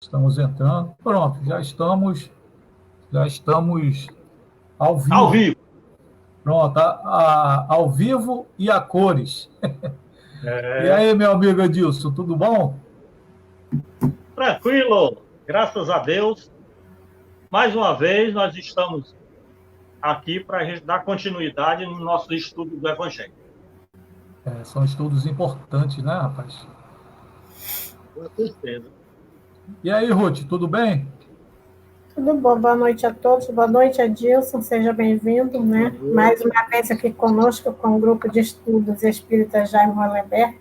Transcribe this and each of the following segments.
Estamos entrando. Pronto, já estamos ao Ao vivo. vivo. Pronto, ao vivo e a cores. E É, aí, meu amigo Edilson, tudo bom? tranquilo, graças a Deus. Mais uma vez, nós estamos aqui para a gente dar continuidade no nosso estudo do Evangelho. São estudos importantes, né, rapaz? Com certeza. E aí, Ruth, tudo bem? Tudo bom, boa noite a todos, boa noite, Adilson, seja bem-vindo, né? Mais uma vez aqui conosco com o grupo de estudos espíritas Jaime Hollenberg,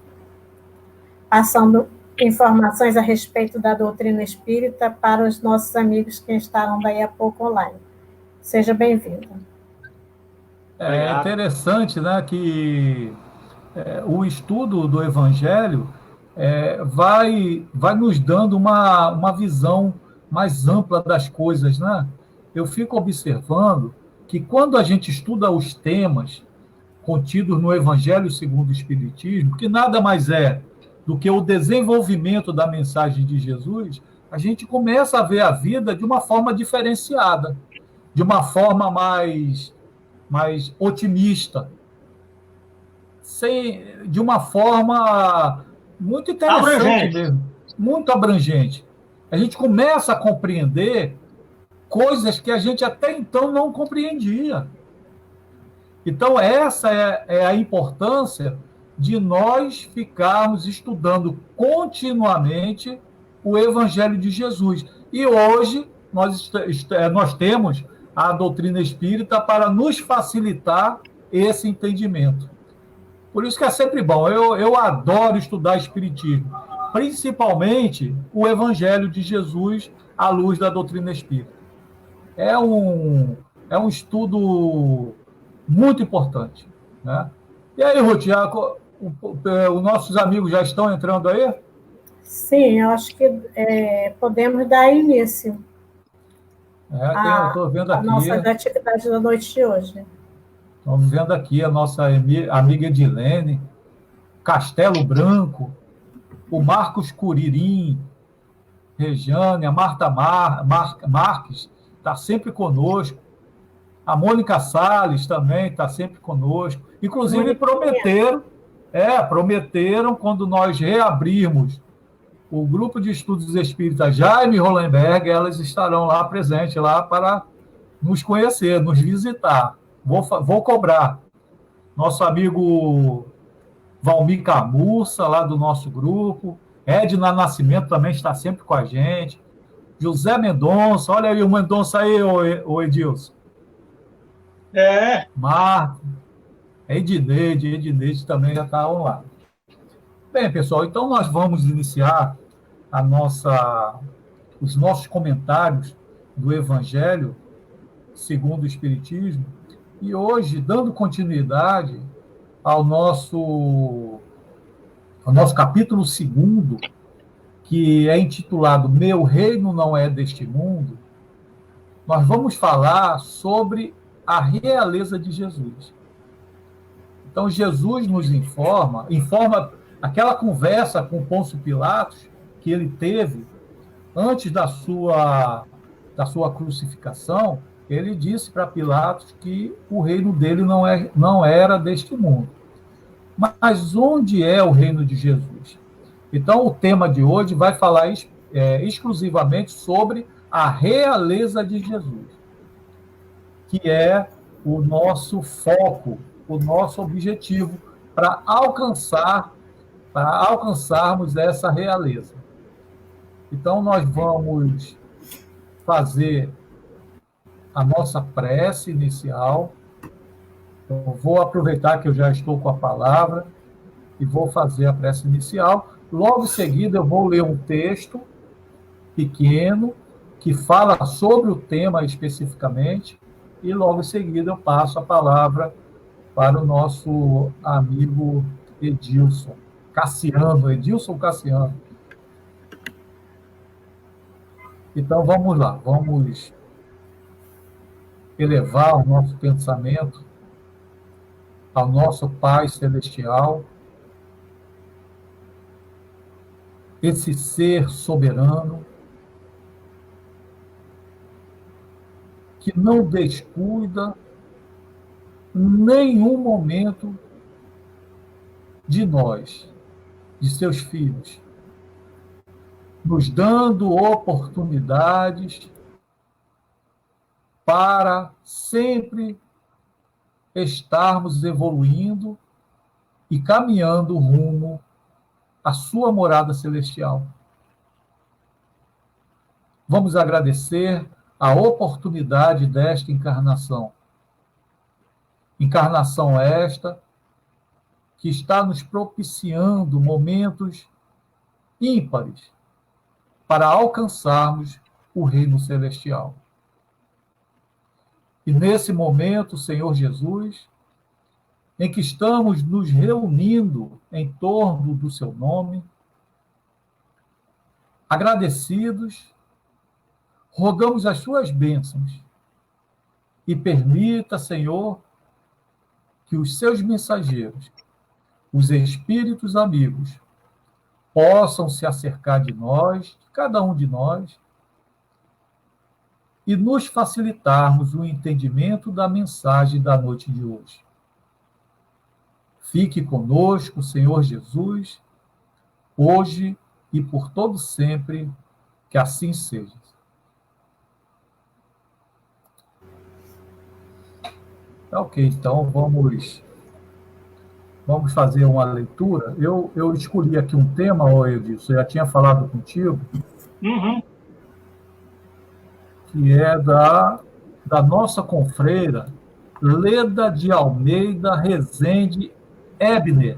passando informações a respeito da doutrina espírita para os nossos amigos que estarão daí a pouco online. Seja bem-vindo. É interessante, né, que o estudo do Evangelho vai nos dando uma visão mais ampla das coisas, né? Eu fico observando que quando a gente estuda os temas contidos no Evangelho segundo o Espiritismo, que nada mais é do que o desenvolvimento da mensagem de Jesus, a gente começa a ver a vida de uma forma diferenciada, de uma forma mais otimista, de uma forma muito interessante Abrangente. mesmo, muito abrangente. A gente começa a compreender coisas que a gente até então não compreendia. Então, essa é a importância de nós ficarmos estudando continuamente o Evangelho de Jesus. E hoje nós temos a doutrina espírita para nos facilitar esse entendimento. Por isso que é sempre bom. Eu adoro estudar Espiritismo, principalmente o Evangelho de Jesus à luz da doutrina espírita. É um estudo muito importante, né? E aí, Ruth, os nossos amigos já estão entrando aí? Sim, eu acho que podemos dar início Eu estou vendo aqui. a nossa atividade da noite de hoje. Estamos vendo aqui a nossa amiga Edilene, Castelo Branco, o Marcos Curirim, Rejane, a Marta Marques está sempre conosco, a Mônica Salles também está sempre conosco. Inclusive prometeram quando nós reabrirmos o grupo de estudos espíritas Jaime Hollenberg, elas estarão lá presentes lá para nos conhecer, nos visitar. Vou cobrar. Nosso amigo Valmir Camurça, lá do nosso grupo. Edna Nascimento também está sempre com a gente. José Mendonça, olha aí o Mendonça aí, o Edilson. Marco. Edneide também já está online. Bem, pessoal, então nós vamos iniciar os nossos comentários do Evangelho segundo o Espiritismo, e hoje, dando continuidade ao nosso capítulo 2, que é intitulado Meu Reino Não É Deste Mundo, nós vamos falar sobre a realeza de Jesus. Então, Jesus nos informa aquela conversa com Pôncio Pilatos que ele teve antes da sua crucificação. Ele disse para Pilatos que o reino dele não era deste mundo. Mas onde é o reino de Jesus? Então, o tema de hoje vai falar exclusivamente sobre a realeza de Jesus, que é o nosso foco, o nosso objetivo para alcançarmos essa realeza. Então, nós vamos fazer a nossa prece inicial. Eu vou aproveitar que eu já estou com a palavra e vou fazer a prece inicial. Logo em seguida, eu vou ler um texto pequeno que fala sobre o tema especificamente, e logo em seguida eu passo a palavra para o nosso amigo Edilson Cassiano. Então, vamos lá, vamos elevar o nosso pensamento ao nosso Pai Celestial, esse ser soberano, que não descuida nenhum momento de nós, de seus filhos, nos dando oportunidades para sempre estarmos evoluindo e caminhando rumo à sua morada celestial. Vamos agradecer a oportunidade desta encarnação. Encarnação esta que está nos propiciando momentos ímpares para alcançarmos o reino celestial. E nesse momento, Senhor Jesus, em que estamos nos reunindo em torno do seu nome, agradecidos, rogamos as suas bênçãos e permita, Senhor, que os seus mensageiros, os espíritos amigos, possam se acercar de nós, de cada um de nós, e nos facilitarmos o entendimento da mensagem da noite de hoje. Fique conosco, Senhor Jesus, hoje e por todo sempre, que assim seja. Ok, então vamos fazer uma leitura. Eu escolhi aqui um tema, Edilson, eu já tinha falado contigo, que é da nossa confreira, Leda de Almeida Rezende Ebner.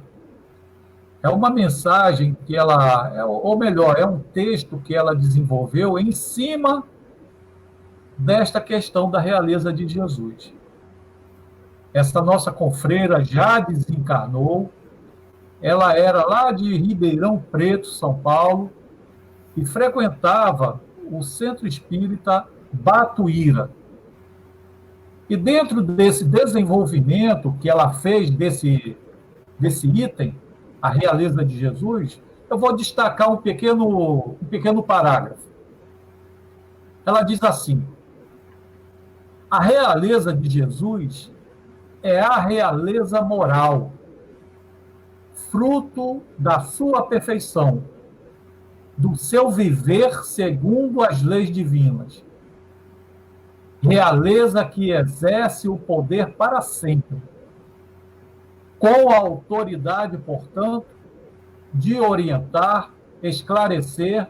É uma mensagem que ela, ou melhor, é um texto que ela desenvolveu em cima desta questão da realeza de Jesus. Essa nossa confreira já desencarnou, ela era lá de Ribeirão Preto, São Paulo, e frequentava o Centro Espírita Batuíra. E dentro desse desenvolvimento que ela fez desse item, a realeza de Jesus, eu vou destacar um pequeno parágrafo. Ela diz assim: a realeza de Jesus é a realeza moral, fruto da sua perfeição, do seu viver segundo as leis divinas. Realeza que exerce o poder para sempre, com a autoridade, portanto, de orientar, esclarecer,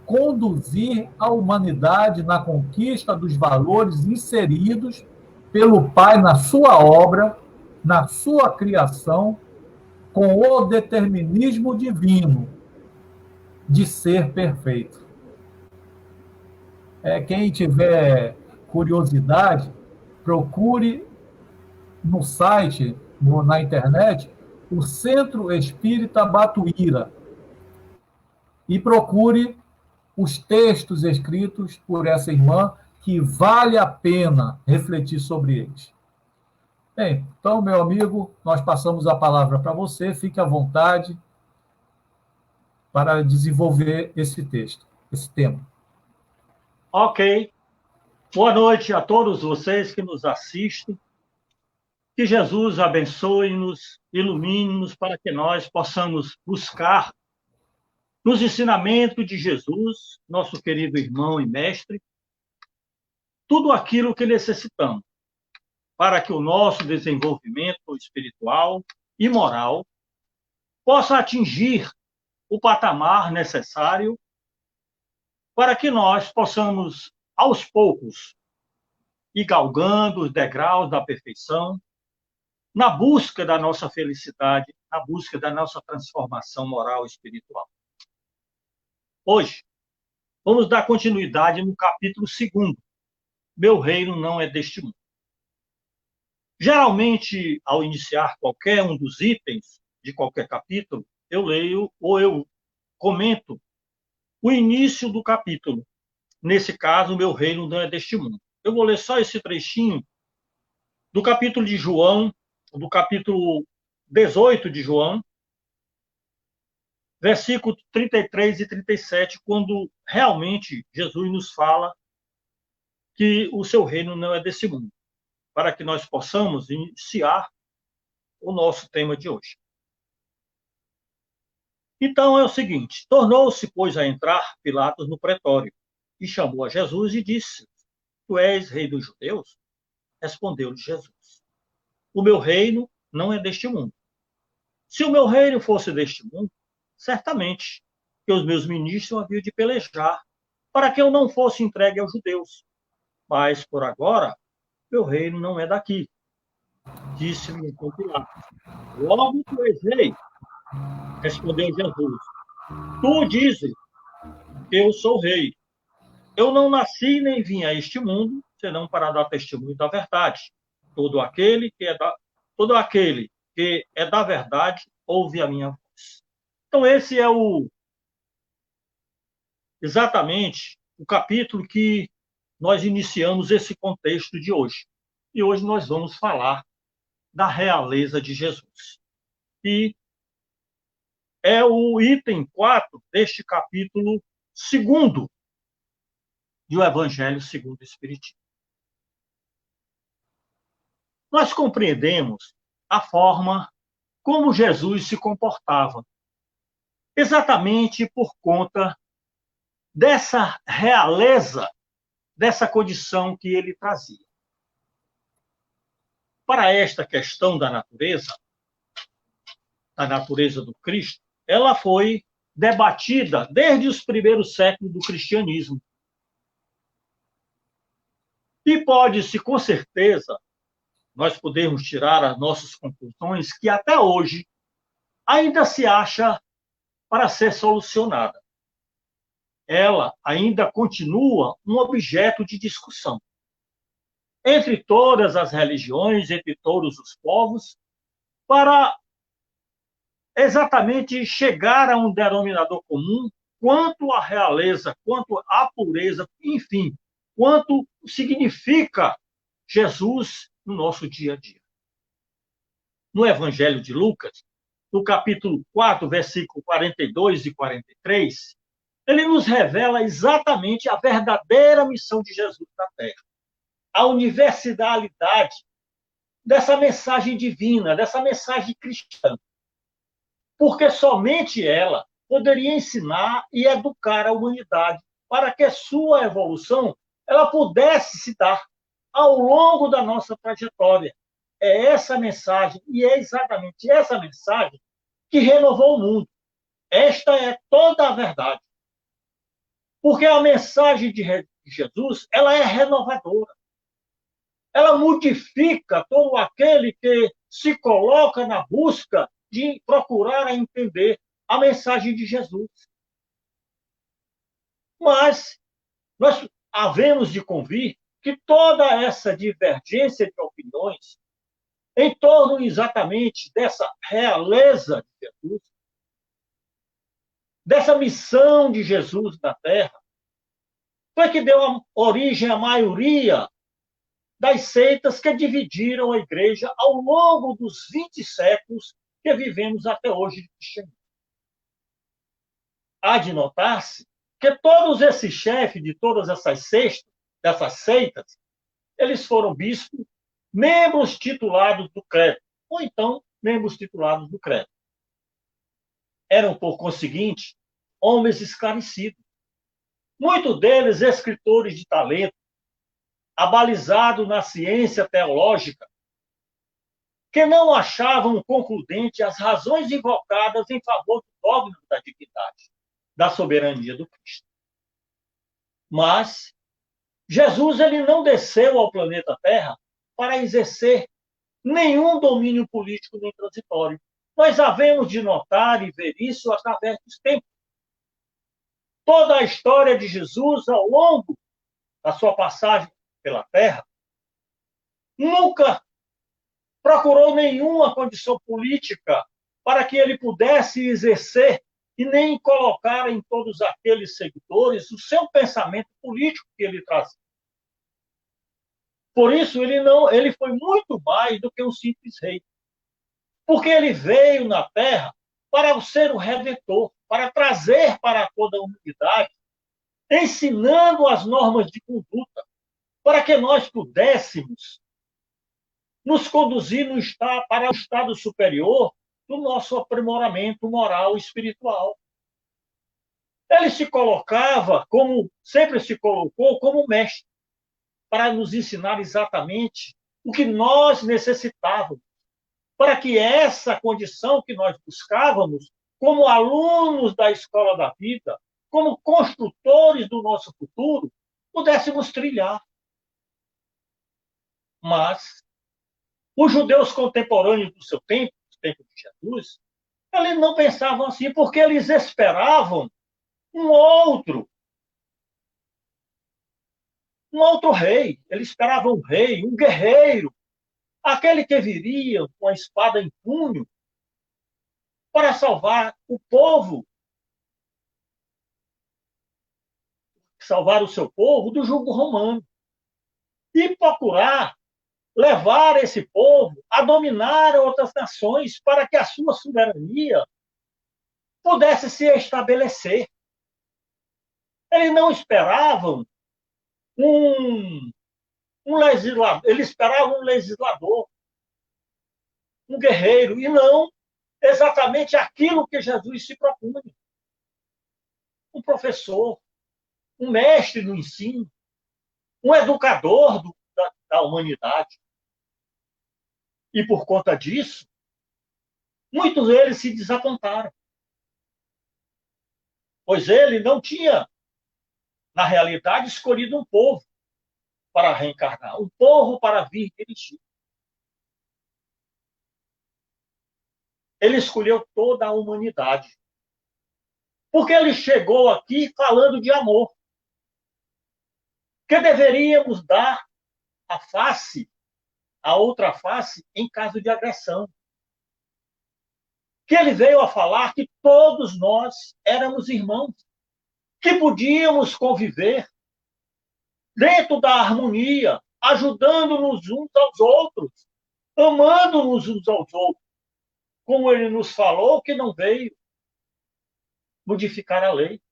conduzir a humanidade na conquista dos valores inseridos pelo Pai na sua obra, na sua criação, com o determinismo divino de ser perfeito. Quem tiver curiosidade, procure no site, na internet, o Centro Espírita Batuíra e procure os textos escritos por essa irmã, que vale a pena refletir sobre eles. Bem, então, meu amigo, nós passamos a palavra para você, fique à vontade para desenvolver esse texto, esse tema. Ok. Boa noite a todos vocês que nos assistem. Que Jesus abençoe-nos, ilumine-nos para que nós possamos buscar nos ensinamentos de Jesus, nosso querido irmão e mestre, tudo aquilo que necessitamos para que o nosso desenvolvimento espiritual e moral possa atingir o patamar necessário para que nós possamos, aos poucos, ir galgando os degraus da perfeição, na busca da nossa felicidade, na busca da nossa transformação moral e espiritual. Hoje, vamos dar continuidade no capítulo 2. Meu reino não é deste mundo. Geralmente, ao iniciar qualquer um dos itens de qualquer capítulo, eu leio ou eu comento o início do capítulo. Nesse caso, meu reino não é deste mundo. Eu vou ler só esse trechinho do capítulo de João, do capítulo 18 de João, versículos 33 e 37, quando realmente Jesus nos fala que o seu reino não é desse mundo, para que nós possamos iniciar o nosso tema de hoje. Então é o seguinte: tornou-se, pois, a entrar Pilatos no pretório, e chamou a Jesus e disse: Tu és rei dos judeus? Respondeu-lhe Jesus: O meu reino não é deste mundo. Se o meu reino fosse deste mundo, certamente que os meus ministros haviam de pelejar, para que eu não fosse entregue aos judeus. Mas, por agora, meu reino não é daqui. Disse-lhe então Pilatos: Logo tu és rei. Respondeu Jesus: Tu dizes que eu sou rei. Eu não nasci nem vim a este mundo, senão para dar testemunho da verdade. Todo aquele que é da verdade ouve a minha voz. Então esse é exatamente o capítulo que nós iniciamos esse contexto de hoje. E hoje nós vamos falar da realeza de Jesus. E é o item 4 deste capítulo 2 do Evangelho segundo o Espiritismo. Nós compreendemos a forma como Jesus se comportava, exatamente por conta dessa realeza, dessa condição que ele trazia. Para esta questão da natureza do Cristo, ela foi debatida desde os primeiros séculos do cristianismo. E pode-se, com certeza, nós podemos tirar as nossas conclusões que até hoje ainda se acha para ser solucionada. Ela ainda continua um objeto de discussão. Entre todas as religiões, entre todos os povos, para exatamente chegar a um denominador comum quanto à realeza, quanto à pureza, enfim, quanto significa Jesus no nosso dia a dia. No Evangelho de Lucas, no capítulo 4, versículo 42 e 43, ele nos revela exatamente a verdadeira missão de Jesus na Terra. A universalidade dessa mensagem divina, dessa mensagem cristã. Porque somente ela poderia ensinar e educar a humanidade para que a sua evolução ela pudesse se dar ao longo da nossa trajetória. É essa mensagem, e é exatamente essa mensagem que renovou o mundo. Esta é toda a verdade. Porque a mensagem de Jesus, ela é renovadora. Ela modifica todo aquele que se coloca na busca de procurar entender a mensagem de Jesus. Mas nós havemos de convir que toda essa divergência de opiniões em torno exatamente dessa realeza de Jesus, dessa missão de Jesus na Terra, foi que deu origem à maioria das seitas que dividiram a igreja ao longo dos 20 séculos que vivemos até hoje de cristianismo. Há de notar-se que todos esses chefes de todas essas seitas, eles foram bispos, membros titulados do credo, ou então membros titulados do credo. Eram, por conseguinte, homens esclarecidos. Muitos deles escritores de talento, abalizados na ciência teológica, que não achavam concludente as razões invocadas em favor do dogma da divindade, da soberania do Cristo. Mas Jesus ele não desceu ao planeta Terra para exercer nenhum domínio político nem transitório. Nós havemos de notar e ver isso através dos tempos. Toda a história de Jesus, ao longo da sua passagem pela Terra, nunca procurou nenhuma condição política para que ele pudesse exercer e nem colocar em todos aqueles seguidores o seu pensamento político que ele trazia. Por isso, ele foi muito mais do que um simples rei. Porque ele veio na Terra para ser o redentor, para trazer para toda a humanidade, ensinando as normas de conduta, para que nós pudéssemos nos conduzir para o estado superior do nosso aprimoramento moral e espiritual. Ele se colocava, como sempre se colocou, como mestre, para nos ensinar exatamente o que nós necessitávamos, para que essa condição que nós buscávamos, como alunos da escola da vida, como construtores do nosso futuro, pudéssemos trilhar. Mas os judeus contemporâneos do seu tempo, do tempo de Jesus, eles não pensavam assim, porque eles esperavam um outro rei. Eles esperavam um rei, um guerreiro, aquele que viria com a espada em punho para salvar o povo, salvar o seu povo do jugo romano e procurar levar esse povo a dominar outras nações para que a sua soberania pudesse se estabelecer. Eles não esperavam um legislador, eles esperavam um legislador, um guerreiro, e não exatamente aquilo que Jesus se propunha. Um professor, um mestre no ensino, um educador da humanidade. E por conta disso, muitos deles se desapontaram. Pois ele não tinha, na realidade, escolhido um povo para reencarnar, um povo para vir dirigir. Ele escolheu toda a humanidade. Porque ele chegou aqui falando de amor. Que deveríamos dar a outra face, em caso de agressão. Que ele veio a falar que todos nós éramos irmãos, que podíamos conviver dentro da harmonia, ajudando-nos uns aos outros, amando-nos uns aos outros, como ele nos falou, que não veio modificar a lei,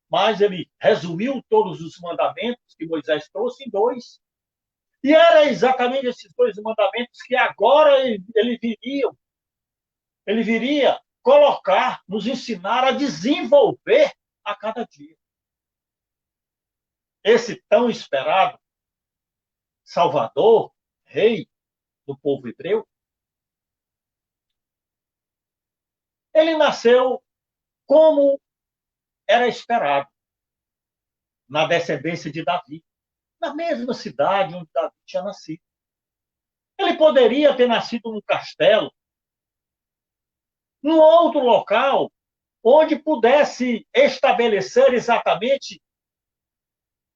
mas ele resumiu todos os mandamentos que Moisés trouxe em 2. E era exatamente esses 2 mandamentos que agora ele viria colocar, nos ensinar a desenvolver a cada dia. Esse tão esperado Salvador, rei do povo hebreu, ele nasceu como era esperado, na descendência de Davi, na mesma cidade onde Davi tinha nascido. Ele poderia ter nascido num castelo, num outro local, onde pudesse estabelecer exatamente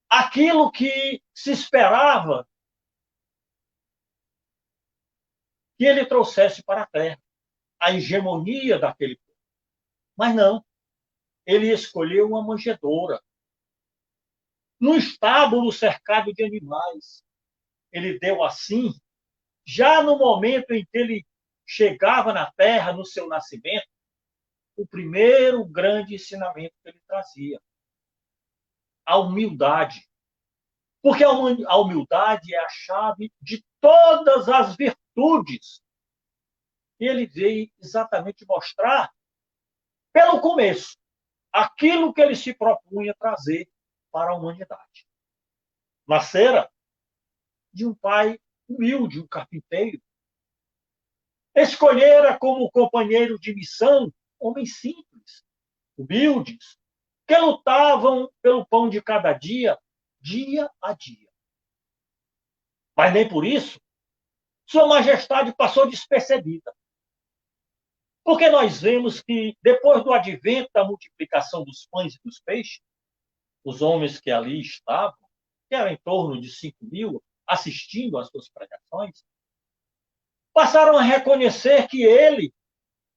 aquilo que se esperava que ele trouxesse para a terra, a hegemonia daquele povo. Mas não, ele escolheu uma manjedoura, num estábulo cercado de animais. Ele deu assim, já no momento em que ele chegava na terra, no seu nascimento, o primeiro grande ensinamento que ele trazia: a humildade. Porque a humildade é a chave de todas as virtudes. E ele veio exatamente mostrar, pelo começo, aquilo que ele se propunha trazer para a humanidade. Nascera de um pai humilde, um carpinteiro. Escolhera como companheiro de missão homens simples, humildes, que lutavam pelo pão de cada dia, dia a dia. Mas nem por isso Sua Majestade passou despercebida. Porque nós vemos que, depois do advento da multiplicação dos pães e dos peixes, os homens que ali estavam, que eram em torno de 5.000, assistindo às suas pregações, passaram a reconhecer que ele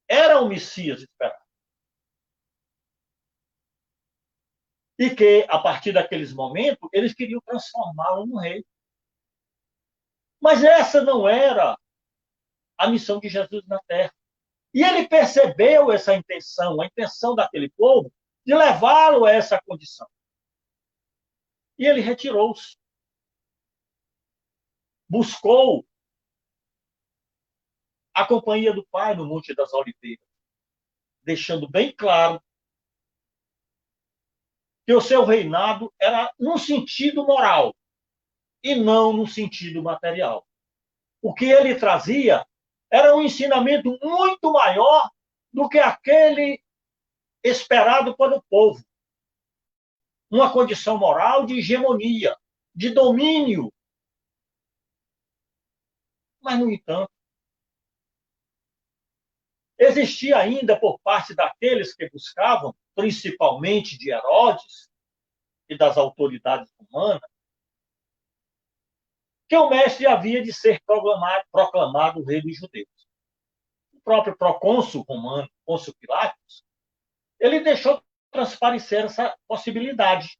era o Messias esperado. E que, a partir daqueles momentos, eles queriam transformá-lo no rei. Mas essa não era a missão de Jesus na Terra. E ele percebeu essa intenção, a intenção daquele povo, de levá-lo a essa condição. E ele retirou-se. buscou a companhia do Pai no Monte das Oliveiras, deixando bem claro que o seu reinado era num sentido moral e não no sentido material. O que ele trazia era um ensinamento muito maior do que aquele esperado pelo povo. Uma condição moral de hegemonia, de domínio. Mas, no entanto, existia ainda por parte daqueles que buscavam, principalmente de Herodes e das autoridades romanas, que o mestre havia de ser proclamado rei dos judeus. O próprio procônsul romano, Pôncio Pilatos, ele deixou transparecer essa possibilidade.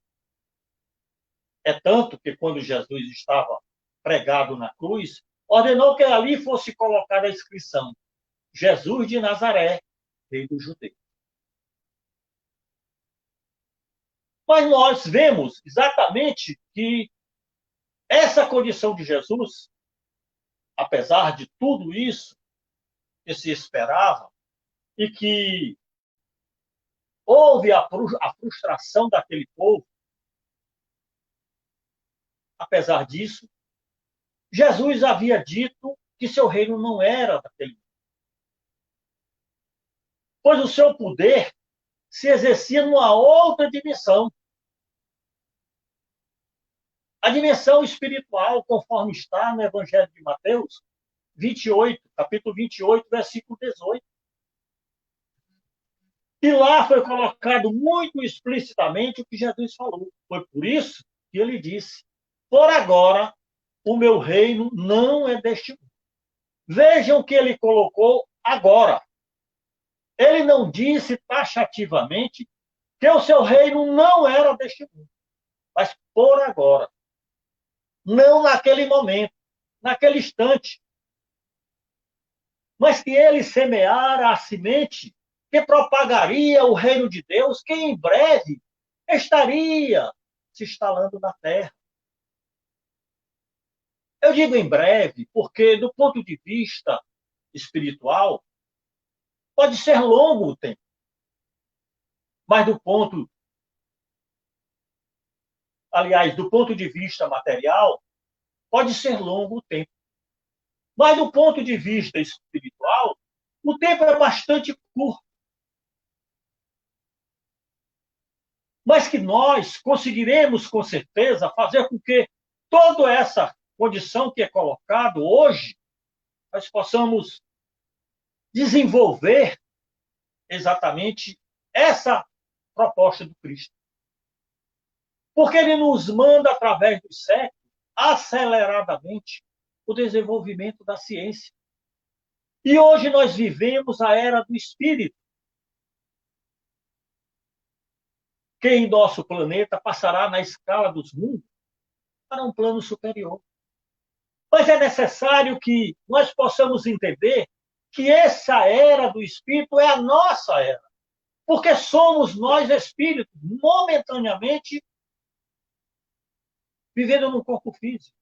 É tanto que, quando Jesus estava pregado na cruz, ordenou que ali fosse colocada a inscrição: Jesus de Nazaré, rei dos judeus. Mas nós vemos exatamente que essa condição de Jesus, apesar de tudo isso que se esperava, e que houve a frustração daquele povo, apesar disso, Jesus havia dito que seu reino não era daquele mundo, pois o seu poder se exercia numa outra dimensão. A dimensão espiritual, conforme está no Evangelho de Mateus 28, capítulo 28, versículo 18. E lá foi colocado muito explicitamente o que Jesus falou. Foi por isso que ele disse: por agora, o meu reino não é deste mundo. Vejam que ele colocou agora. Ele não disse taxativamente que o seu reino não era deste mundo, mas por agora. Não naquele momento, naquele instante. Mas que ele semeara a semente que propagaria o reino de Deus, que em breve estaria se instalando na terra. Eu digo em breve porque, do ponto de vista espiritual, pode ser longo o tempo. Mas do ponto de vista material, pode ser longo o tempo. Mas do ponto de vista espiritual, o tempo é bastante curto. Mas que nós conseguiremos, com certeza, fazer com que toda essa condição que é colocada hoje, nós possamos desenvolver exatamente essa proposta do Cristo. Porque ele nos manda, através dos séculos, aceleradamente, o desenvolvimento da ciência. E hoje nós vivemos a era do Espírito, que em nosso planeta passará na escala dos mundos para um plano superior. Mas é necessário que nós possamos entender que essa era do Espírito é a nossa era. Porque somos nós, espíritos, momentaneamente vivendo num corpo físico.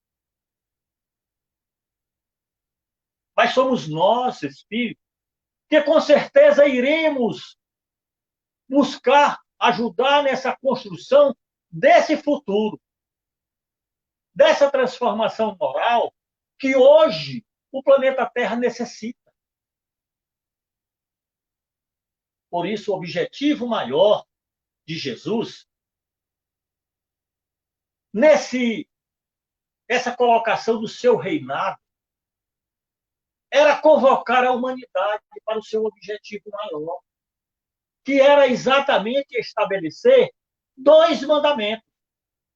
Mas somos nós, espíritos, que com certeza iremos buscar ajudar nessa construção desse futuro, dessa transformação moral que hoje o planeta Terra necessita. Por isso, o objetivo maior de Jesus, essa colocação do seu reinado, era convocar a humanidade para o seu objetivo maior, que era exatamente estabelecer 2 mandamentos,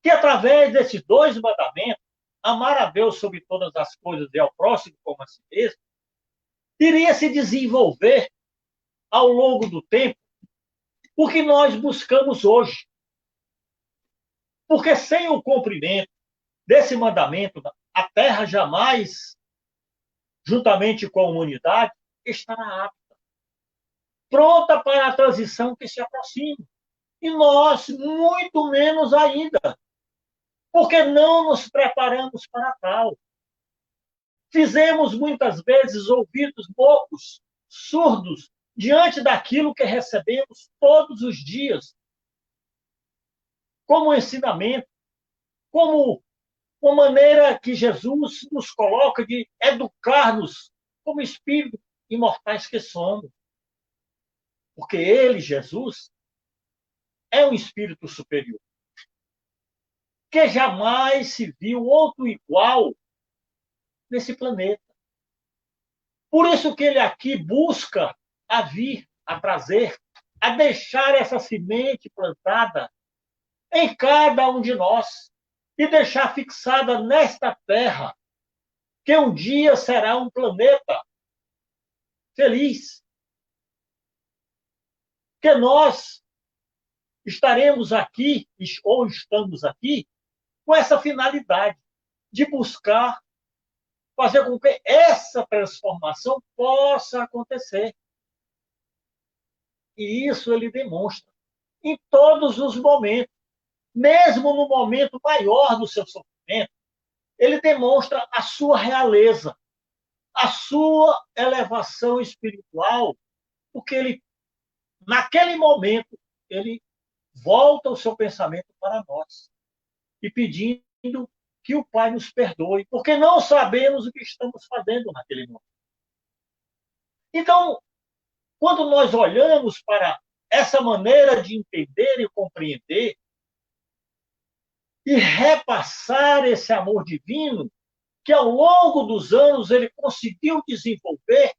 que através desses 2 mandamentos, amar a Deus sobre todas as coisas e ao próximo como a si mesmo, iria se desenvolver ao longo do tempo o que nós buscamos hoje. Porque sem o cumprimento desse mandamento, a Terra jamais, juntamente com a humanidade, estará apta, pronta para a transição que se aproxima. E nós, muito menos ainda, porque não nos preparamos para tal. Fizemos muitas vezes ouvidos bocos, surdos, diante daquilo que recebemos todos os dias, como ensinamento, como uma maneira que Jesus nos coloca de educar-nos como espíritos imortais que somos. Porque ele, Jesus, é um espírito superior, que jamais se viu outro igual nesse planeta. Por isso que ele aqui busca a vir, a trazer, a deixar essa semente plantada em cada um de nós e deixar fixada nesta terra, que um dia será um planeta feliz. Que nós estaremos aqui, ou estamos aqui, com essa finalidade de buscar fazer com que essa transformação possa acontecer. E isso ele demonstra em todos os momentos. Mesmo no momento maior do seu sofrimento, ele demonstra a sua realeza, a sua elevação espiritual, porque ele, naquele momento, ele volta o seu pensamento para nós e pedindo que o Pai nos perdoe, porque não sabemos o que estamos fazendo naquele momento. Então, quando nós olhamos para essa maneira de entender e compreender e repassar esse amor divino que ao longo dos anos ele conseguiu desenvolver,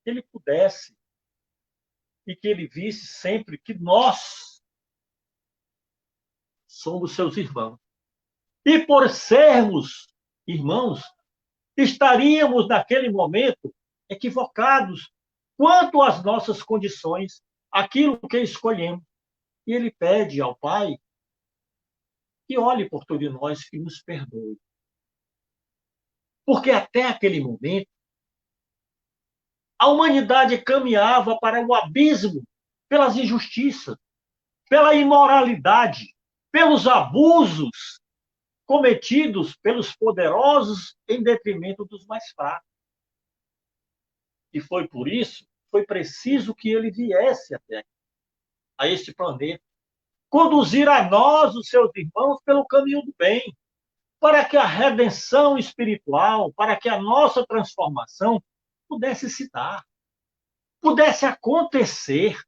que ele pudesse e que ele visse sempre que nós somos seus irmãos. E por sermos irmãos, estaríamos naquele momento equivocados quanto às nossas condições, aquilo que escolhemos. E ele pede ao Pai que olhe por todos nós, que nos perdoe. Porque até aquele momento, a humanidade caminhava para o abismo pelas injustiças, pela imoralidade, pelos abusos cometidos pelos poderosos em detrimento dos mais fracos. E foi por isso, foi preciso que ele viesse até aqui, a este planeta, conduzir a nós, os seus irmãos, pelo caminho do bem, para que a redenção espiritual, para que a nossa transformação pudesse se dar, pudesse acontecer.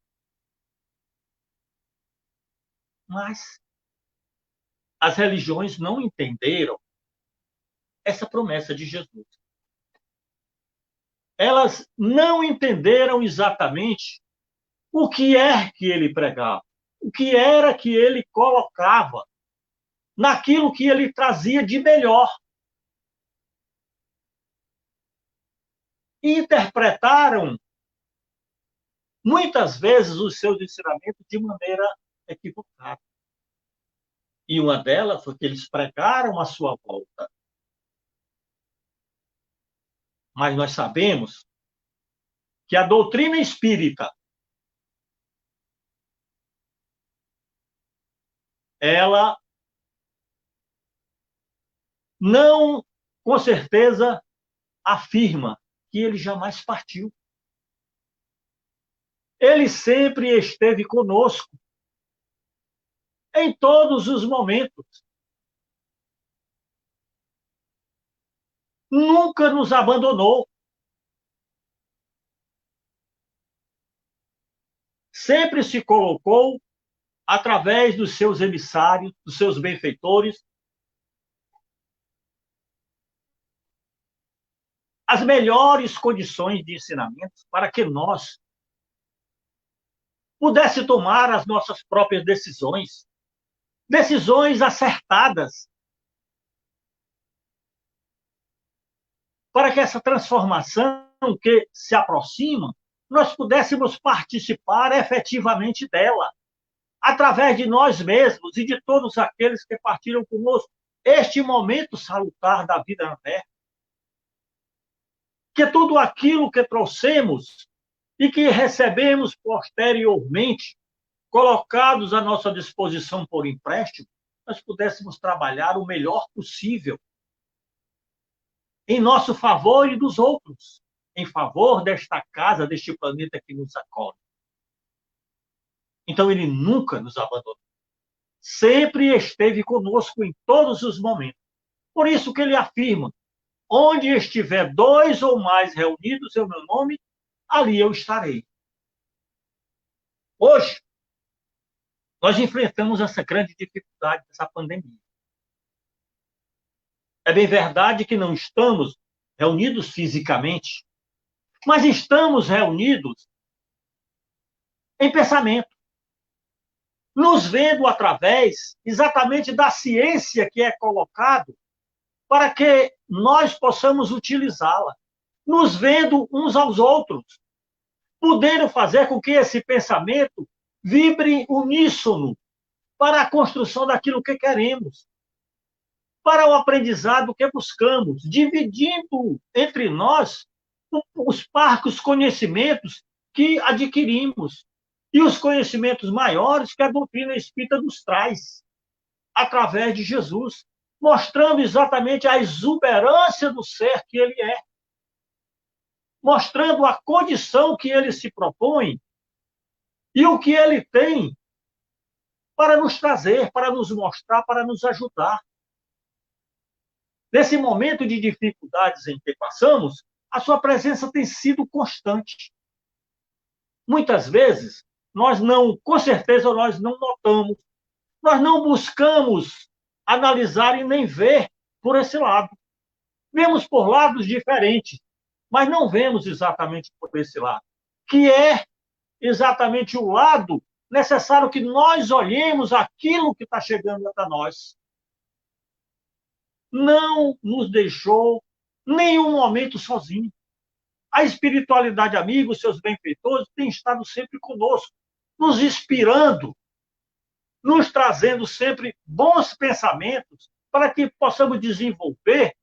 Mas as religiões não entenderam essa promessa de Jesus. Elas não entenderam exatamente o que é que ele pregava, o que era que ele colocava naquilo que ele trazia de melhor. E interpretaram, muitas vezes, os seus ensinamentos de maneira equivocada. E uma delas foi que eles pregaram a sua volta. Mas nós sabemos que a doutrina espírita, ela não, com certeza, afirma que ele jamais partiu. Ele sempre esteve conosco, em todos os momentos. Nunca nos abandonou. Sempre se colocou, através dos seus emissários, dos seus benfeitores, as melhores condições de ensinamento para que nós pudéssemos tomar as nossas próprias decisões, decisões acertadas, para que essa transformação que se aproxima, nós pudéssemos participar efetivamente dela, através de nós mesmos e de todos aqueles que partilham conosco este momento salutar da vida na Terra. Que tudo aquilo que trouxemos e que recebemos posteriormente, colocados à nossa disposição por empréstimo, nós pudéssemos trabalhar o melhor possível em nosso favor e dos outros, em favor desta casa, deste planeta que nos acolhe. Então, ele nunca nos abandonou. Sempre esteve conosco em todos os momentos. Por isso que ele afirma: onde estiver 2 ou mais reunidos em meu nome, ali eu estarei. Hoje, nós enfrentamos essa grande dificuldade dessa pandemia. É bem verdade que não estamos reunidos fisicamente, mas estamos reunidos em pensamento, nos vendo através exatamente da ciência que é colocado para que nós possamos utilizá-la, nos vendo uns aos outros, podendo fazer com que esse pensamento vibre uníssono para a construção daquilo que queremos, para o aprendizado que buscamos, dividindo entre nós os parcos conhecimentos que adquirimos e os conhecimentos maiores que a doutrina espírita nos traz, através de Jesus, mostrando exatamente a exuberância do ser que ele é, mostrando a condição que ele se propõe e o que ele tem para nos trazer, para nos mostrar, para nos ajudar. Nesse momento de dificuldades em que passamos, a sua presença tem sido constante. Muitas vezes, com certeza, nós não notamos, nós não buscamos analisar e nem ver por esse lado. Vemos por lados diferentes, mas não vemos exatamente por esse lado, que é exatamente o lado necessário que nós olhemos aquilo que está chegando até nós. Não nos deixou nenhum momento sozinho. A espiritualidade, amigos, seus benfeitores, tem estado sempre conosco, nos inspirando, nos trazendo sempre bons pensamentos para que possamos desenvolver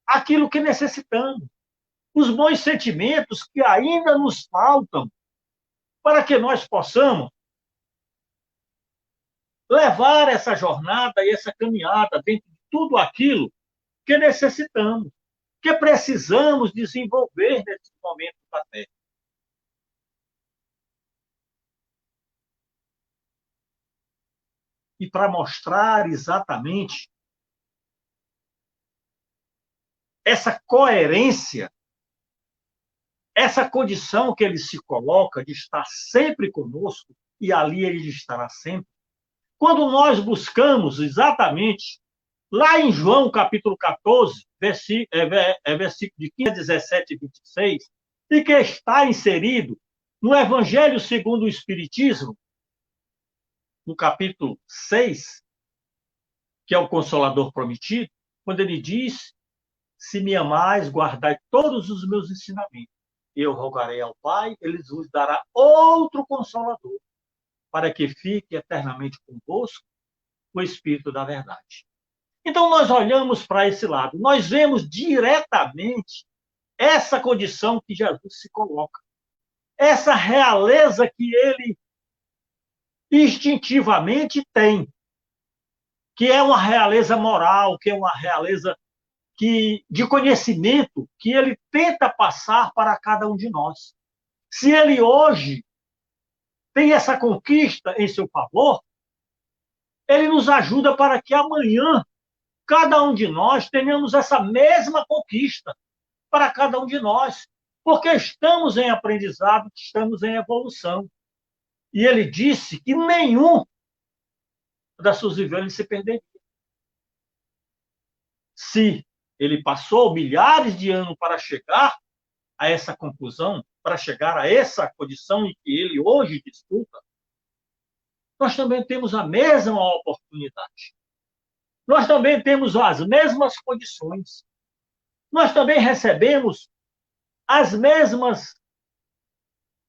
aquilo que necessitamos, os bons sentimentos que ainda nos faltam, para que nós possamos levar essa jornada e essa caminhada dentro de tudo aquilo que necessitamos, que precisamos desenvolver nesse momento da Terra. E para mostrar exatamente essa coerência, essa condição que ele se coloca de estar sempre conosco, e ali ele estará sempre, quando nós buscamos exatamente, lá em João capítulo 14, versículo de 15 a 17 e 26, e que está inserido no Evangelho segundo o Espiritismo, no capítulo 6, que é o Consolador Prometido, quando ele diz: se me amais, guardai todos os meus ensinamentos. Eu rogarei ao Pai, ele vos dará outro Consolador, para que fique eternamente convosco o Espírito da Verdade. Então, nós olhamos para esse lado, nós vemos diretamente essa condição que Jesus se coloca, essa realeza que ele instintivamente tem, que é uma realeza moral, que é uma realeza de conhecimento que ele tenta passar para cada um de nós. Se ele hoje tem essa conquista em seu favor, ele nos ajuda para que amanhã cada um de nós tenhamos essa mesma conquista para cada um de nós, porque estamos em aprendizado, estamos em evolução. E ele disse que nenhum das suas vivências se perderia. Se ele passou milhares de anos para chegar a essa conclusão, para chegar a essa condição em que ele hoje desfruta, nós também temos a mesma oportunidade. Nós também temos as mesmas condições. Nós também recebemos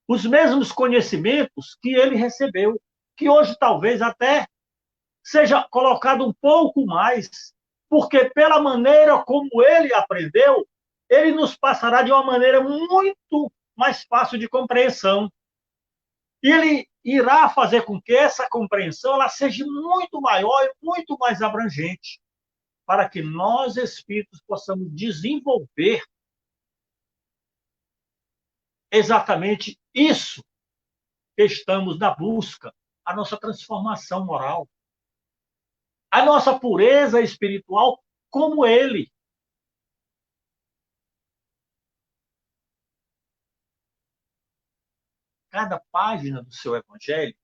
os mesmos conhecimentos que ele recebeu, que hoje talvez até seja colocado um pouco mais, porque pela maneira como ele aprendeu, ele nos passará de uma maneira muito mais fácil de compreensão. E ele irá fazer com que essa compreensão ela seja muito maior e muito mais abrangente, para que nós, espíritos, possamos desenvolver exatamente isso que estamos na busca, a nossa transformação moral, a nossa pureza espiritual como ele. Cada página do seu evangelho é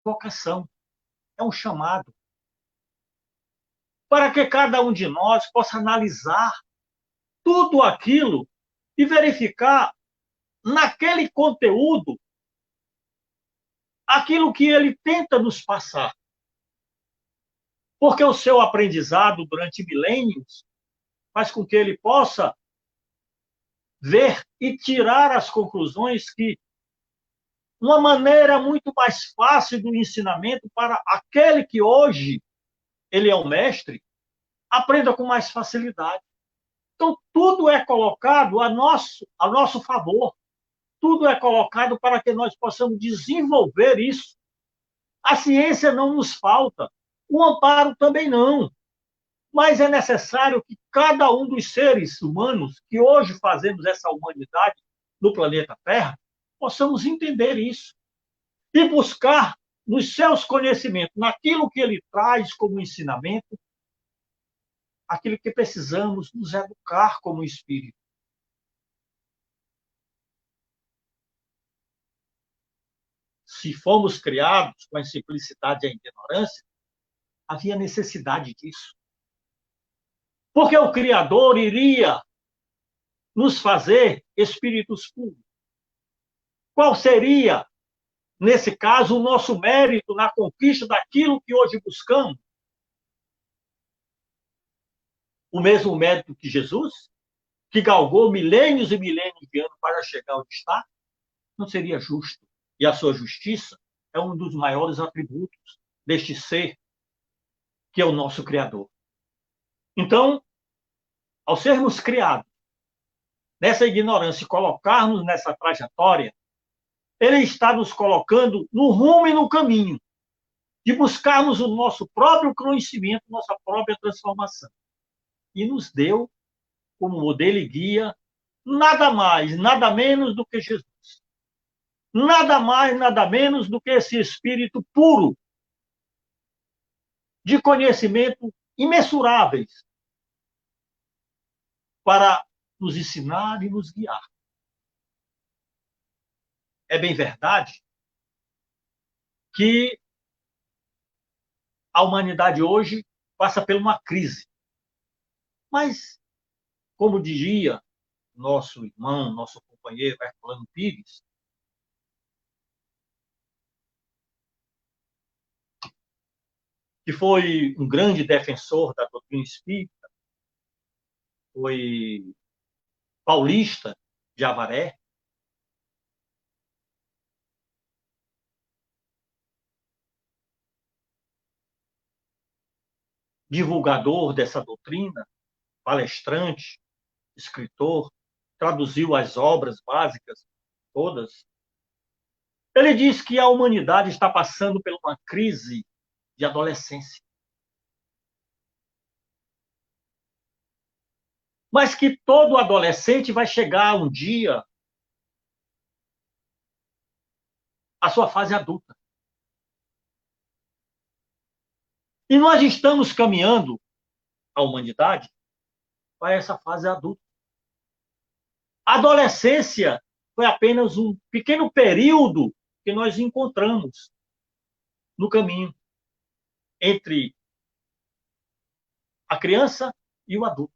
uma vocação, é um chamado, para que cada um de nós possa analisar tudo aquilo e verificar naquele conteúdo aquilo que ele tenta nos passar. Porque o seu aprendizado durante milênios faz com que ele possa ver e tirar as conclusões que uma maneira muito mais fácil do ensinamento para aquele que hoje ele é o mestre, aprenda com mais facilidade. Então, tudo é colocado a nosso favor. Tudo é colocado para que nós possamos desenvolver isso. A ciência não nos falta, o amparo também não. Mas é necessário que cada um dos seres humanos que hoje fazemos essa humanidade no planeta Terra, possamos entender isso e buscar nos seus conhecimentos, naquilo que ele traz como ensinamento, aquilo que precisamos nos educar como espírito. Se fomos criados com a simplicidade e a ignorância, havia necessidade disso. Porque o Criador iria nos fazer espíritos puros. Qual seria, nesse caso, o nosso mérito na conquista daquilo que hoje buscamos? O mesmo mérito que Jesus, que galgou milênios e milênios de anos para chegar onde está? Não seria justo. E a sua justiça é um dos maiores atributos deste ser, que é o nosso Criador. Então, ao sermos criados nessa ignorância e colocarmos nessa trajetória, ele está nos colocando no rumo e no caminho de buscarmos o nosso próprio conhecimento, nossa própria transformação. E nos deu como modelo e guia nada mais, nada menos do que Jesus. Nada mais, nada menos do que esse espírito puro, de conhecimento imensuráveis, para nos ensinar e nos guiar. É bem verdade que a humanidade hoje passa por uma crise. Mas, como dizia nosso irmão, nosso companheiro Herculano Pires, que foi um grande defensor da doutrina espírita, foi paulista de Avaré, divulgador dessa doutrina, palestrante, escritor, traduziu as obras básicas todas. Ele diz que a humanidade está passando por uma crise de adolescência. Mas que todo adolescente vai chegar um dia à sua fase adulta. E nós estamos caminhando, a humanidade, para essa fase adulta. A adolescência foi apenas um pequeno período que nós encontramos no caminho entre a criança e o adulto.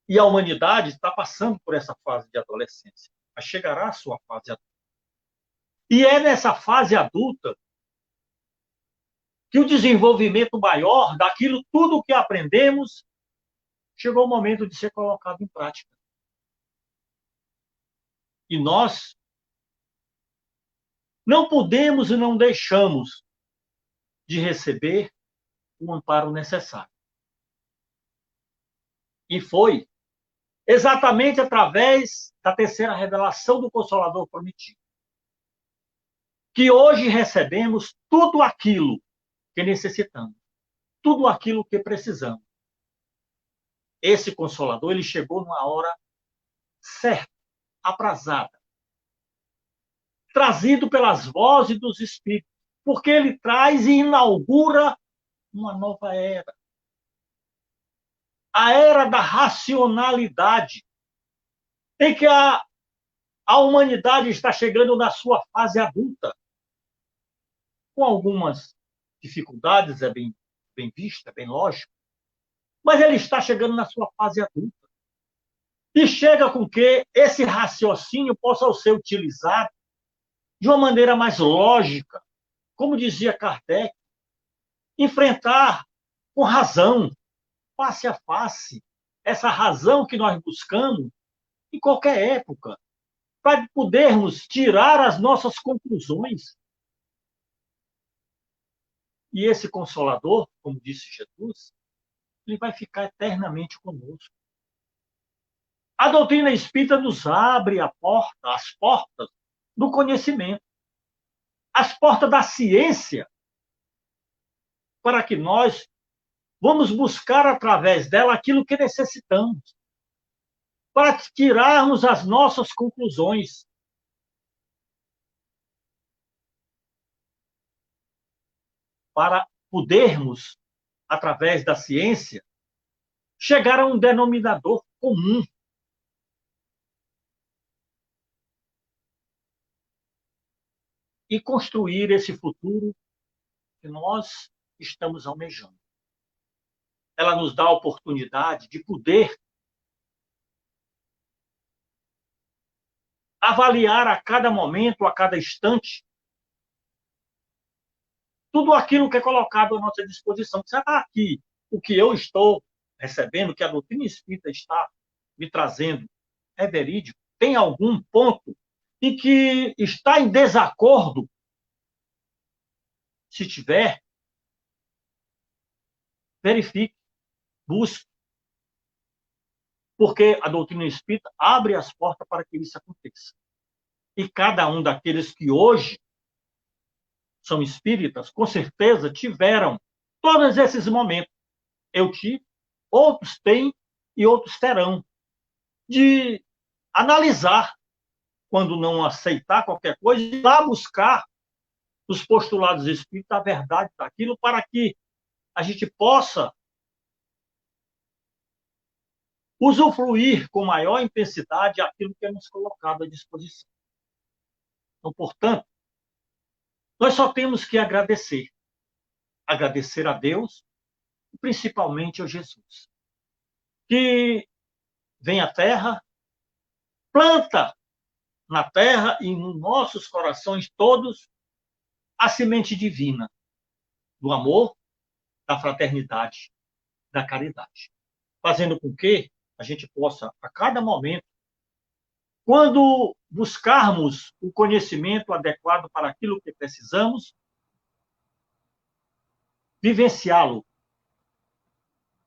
E a humanidade está passando por essa fase de adolescência, mas chegará à sua fase adulta. E é nessa fase adulta que o desenvolvimento maior daquilo tudo que aprendemos chegou o momento de ser colocado em prática. E nós não podemos e não deixamos de receber o amparo necessário. E foi exatamente através da terceira revelação do Consolador prometido. Que hoje recebemos tudo aquilo que necessitamos, tudo aquilo que precisamos. Esse Consolador, ele chegou numa hora certa, aprazada, trazido pelas vozes dos Espíritos, porque ele traz e inaugura uma nova era. A era da racionalidade, em que a humanidade está chegando na sua fase adulta, com algumas dificuldades, é bem vista, é bem lógico, mas ele está chegando na sua fase adulta. E chega com que esse raciocínio possa ser utilizado de uma maneira mais lógica, como dizia Kardec, enfrentar com razão, face a face, essa razão que nós buscamos em qualquer época, para podermos tirar as nossas conclusões. E esse Consolador, como disse Jesus, ele vai ficar eternamente conosco. A doutrina espírita nos abre as portas do conhecimento, as portas da ciência, para que nós vamos buscar através dela aquilo que necessitamos, para tirarmos as nossas conclusões. Para podermos, através da ciência, chegar a um denominador comum. E construir esse futuro que nós estamos almejando. Ela nos dá a oportunidade de poder avaliar a cada momento, a cada instante, tudo aquilo que é colocado à nossa disposição. Será que o que eu estou recebendo, que a doutrina espírita está me trazendo, é verídico? Tem algum ponto em que está em desacordo? Se tiver, verifique, busque. Porque a doutrina espírita abre as portas para que isso aconteça. E cada um daqueles que hoje são espíritas, com certeza tiveram todos esses momentos. Eu tive, outros têm e outros terão. De analisar, quando não aceitar qualquer coisa, ir lá buscar os postulados espíritas a verdade daquilo, para que a gente possa usufruir com maior intensidade aquilo que é nos colocado à disposição. Então, portanto, nós só temos que agradecer. Agradecer a Deus e principalmente a Jesus, que vem à Terra, planta na Terra e nos nossos corações todos a semente divina do amor, da fraternidade, da caridade, fazendo com que a gente possa, a cada momento, quando buscarmos o conhecimento adequado para aquilo que precisamos, vivenciá-lo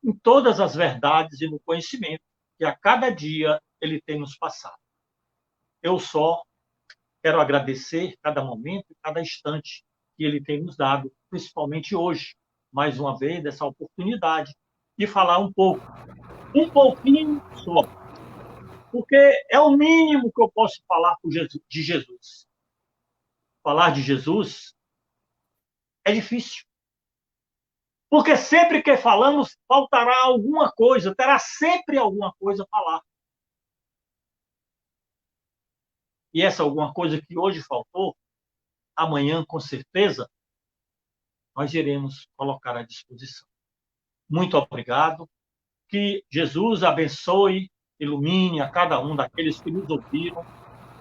em todas as verdades e no conhecimento que a cada dia ele tem nos passado. Eu só quero agradecer cada momento, cada instante que ele tem nos dado, principalmente hoje, mais uma vez, dessa oportunidade de falar um pouquinho só. Porque é o mínimo que eu posso falar de Jesus. Falar de Jesus é difícil. Porque sempre que falamos, faltará alguma coisa, terá sempre alguma coisa a falar. E essa alguma coisa que hoje faltou, amanhã, com certeza, nós iremos colocar à disposição. Muito obrigado. Que Jesus abençoe, ilumine a cada um daqueles que nos ouviram,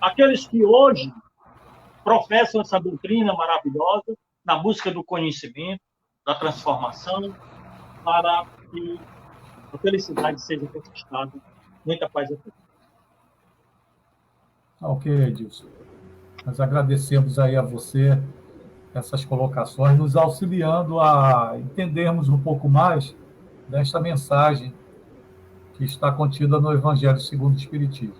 aqueles que hoje professam essa doutrina maravilhosa na busca do conhecimento, da transformação, para que a felicidade seja conquistada. Muita paz a todos. Ok, Edilson. Nós agradecemos aí a você essas colocações, nos auxiliando a entendermos um pouco mais desta mensagem que está contida no Evangelho segundo o Espiritismo.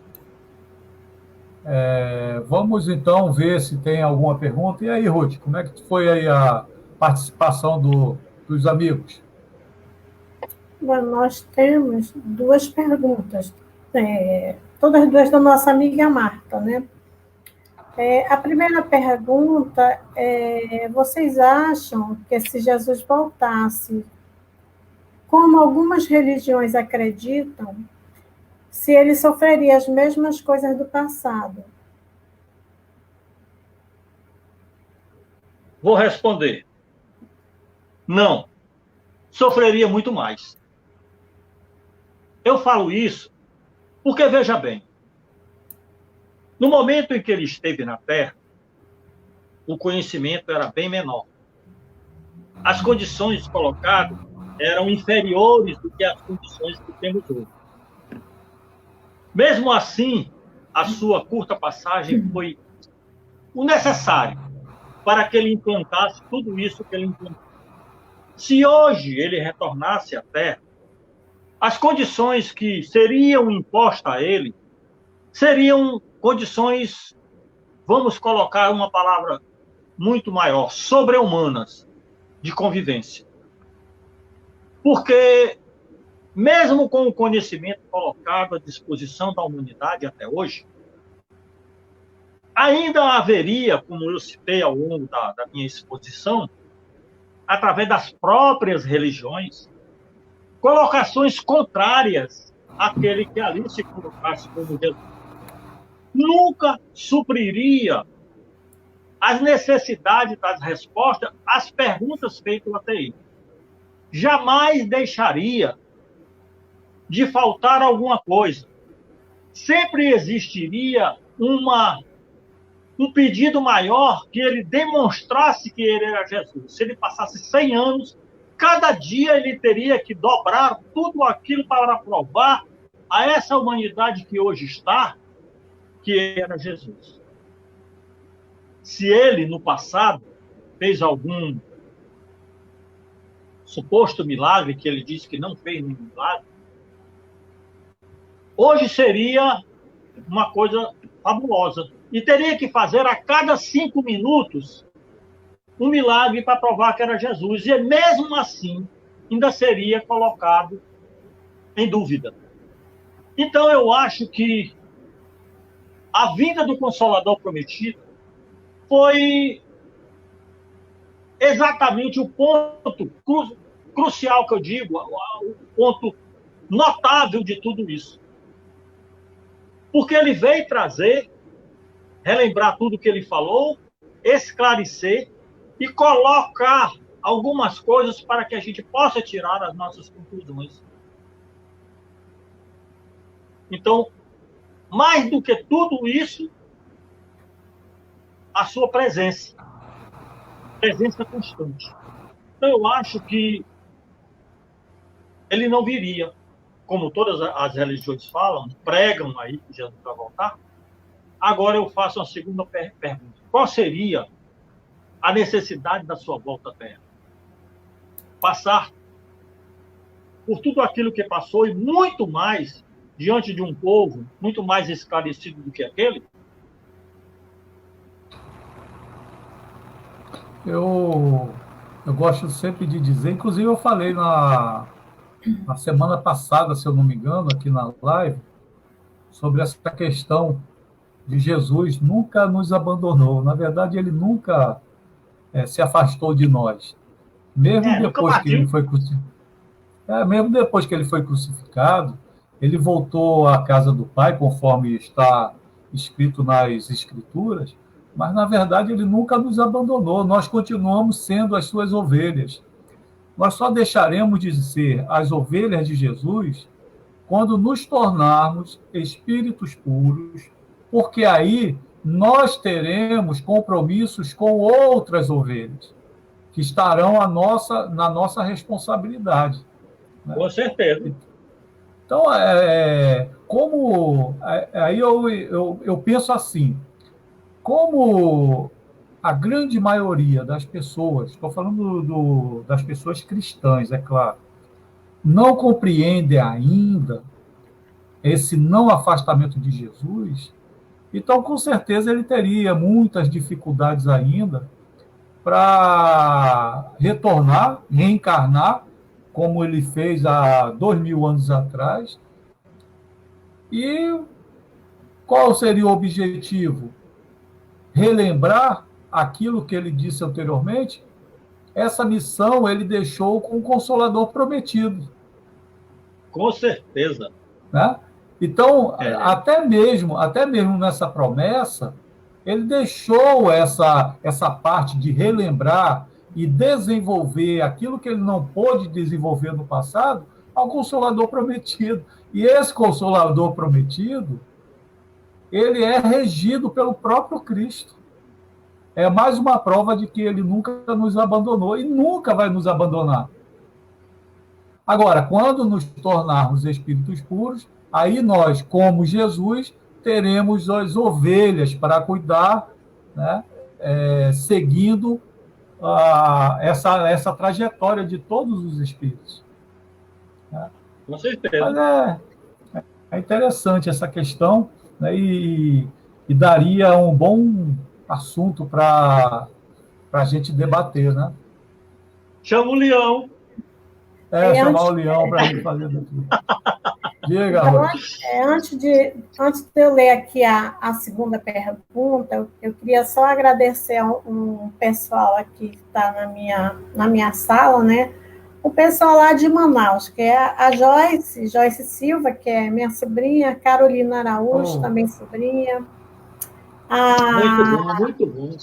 Vamos, então, ver se tem alguma pergunta. E aí, Ruth, como é que foi aí a participação dos amigos? Bom, nós temos duas perguntas, todas duas da nossa amiga Marta, né? A primeira pergunta é: vocês acham que se Jesus voltasse, como algumas religiões acreditam, se ele sofreria as mesmas coisas do passado? Vou responder. Não. Sofreria muito mais. Eu falo isso porque, veja bem, no momento em que ele esteve na Terra, o conhecimento era bem menor. As condições colocadas eram inferiores do que as condições que temos hoje. Mesmo assim, a sua curta passagem foi o necessário para que ele implantasse tudo isso que ele implantou. Se hoje ele retornasse à Terra, as condições que seriam impostas a ele seriam condições, vamos colocar uma palavra muito maior, sobre-humanas de convivência. Porque, mesmo com o conhecimento colocado à disposição da humanidade até hoje, ainda haveria, como eu citei ao longo da minha exposição, através das próprias religiões, colocações contrárias àquele que ali se colocasse como Jesus. Nunca supriria as necessidades das respostas às perguntas feitas até ele. Jamais deixaria de faltar alguma coisa. Sempre existiria um pedido maior que ele demonstrasse que ele era Jesus. Se ele passasse 100 anos, cada dia ele teria que dobrar tudo aquilo para provar a essa humanidade que hoje está, que era Jesus. Se ele, no passado, fez algum suposto milagre, que ele disse que não fez nenhum milagre, hoje seria uma coisa fabulosa. E teria que fazer a cada 5 minutos um milagre para provar que era Jesus. E mesmo assim, ainda seria colocado em dúvida. Então, eu acho que a vinda do Consolador prometido foi exatamente o ponto crucial que eu digo, o ponto notável de tudo isso. Porque ele veio trazer, relembrar tudo que ele falou, esclarecer e colocar algumas coisas para que a gente possa tirar as nossas conclusões. Então, mais do que tudo isso, a sua presença constante. Então, eu acho que ele não viria, como todas as religiões falam, pregam aí que Jesus vai voltar. Agora eu faço uma segunda pergunta. Qual seria a necessidade da sua volta à Terra? Passar por tudo aquilo que passou e muito mais diante de um povo muito mais esclarecido do que aquele? Eu gosto sempre de dizer, inclusive eu falei na semana passada, se eu não me engano, aqui na live, sobre essa questão de Jesus nunca nos abandonou. Na verdade, ele nunca se afastou de nós. Mesmo depois que ele foi mesmo depois que ele foi crucificado, ele voltou à casa do Pai, conforme está escrito nas Escrituras, mas, na verdade, ele nunca nos abandonou. Nós continuamos sendo as suas ovelhas. Nós só deixaremos de ser as ovelhas de Jesus quando nos tornarmos espíritos puros, porque aí nós teremos compromissos com outras ovelhas, que estarão na nossa responsabilidade. Né? Com certeza. Então, aí eu penso assim, como a grande maioria das pessoas, estou falando das pessoas cristãs, é claro, não compreendem ainda esse não afastamento de Jesus, então, com certeza, ele teria muitas dificuldades ainda para retornar, reencarnar, como ele fez há 2000 anos atrás. E qual seria o objetivo? Relembrar aquilo que ele disse anteriormente. Essa missão ele deixou com o Consolador prometido. Com certeza. Né? Então, até mesmo nessa promessa, ele deixou essa parte de relembrar e desenvolver aquilo que ele não pôde desenvolver no passado ao Consolador prometido. E esse Consolador prometido, ele é regido pelo próprio Cristo. É mais uma prova de que ele nunca nos abandonou e nunca vai nos abandonar. Agora, quando nos tornarmos espíritos puros, aí nós, como Jesus, teremos as ovelhas para cuidar, né? Seguindo essa trajetória de todos os espíritos. Né? Com certeza. Mas é interessante essa questão, né? E daria um bom assunto para a gente debater, né? Chama o Leão. Chamar o Leão para ele fazer tudo. Diga, então, antes de eu ler aqui a segunda pergunta, eu queria só agradecer um pessoal aqui que está na minha sala, né? O pessoal lá de Manaus, que é a Joyce Silva, que é minha sobrinha, Carolina Araújo, também sobrinha. Muito bom.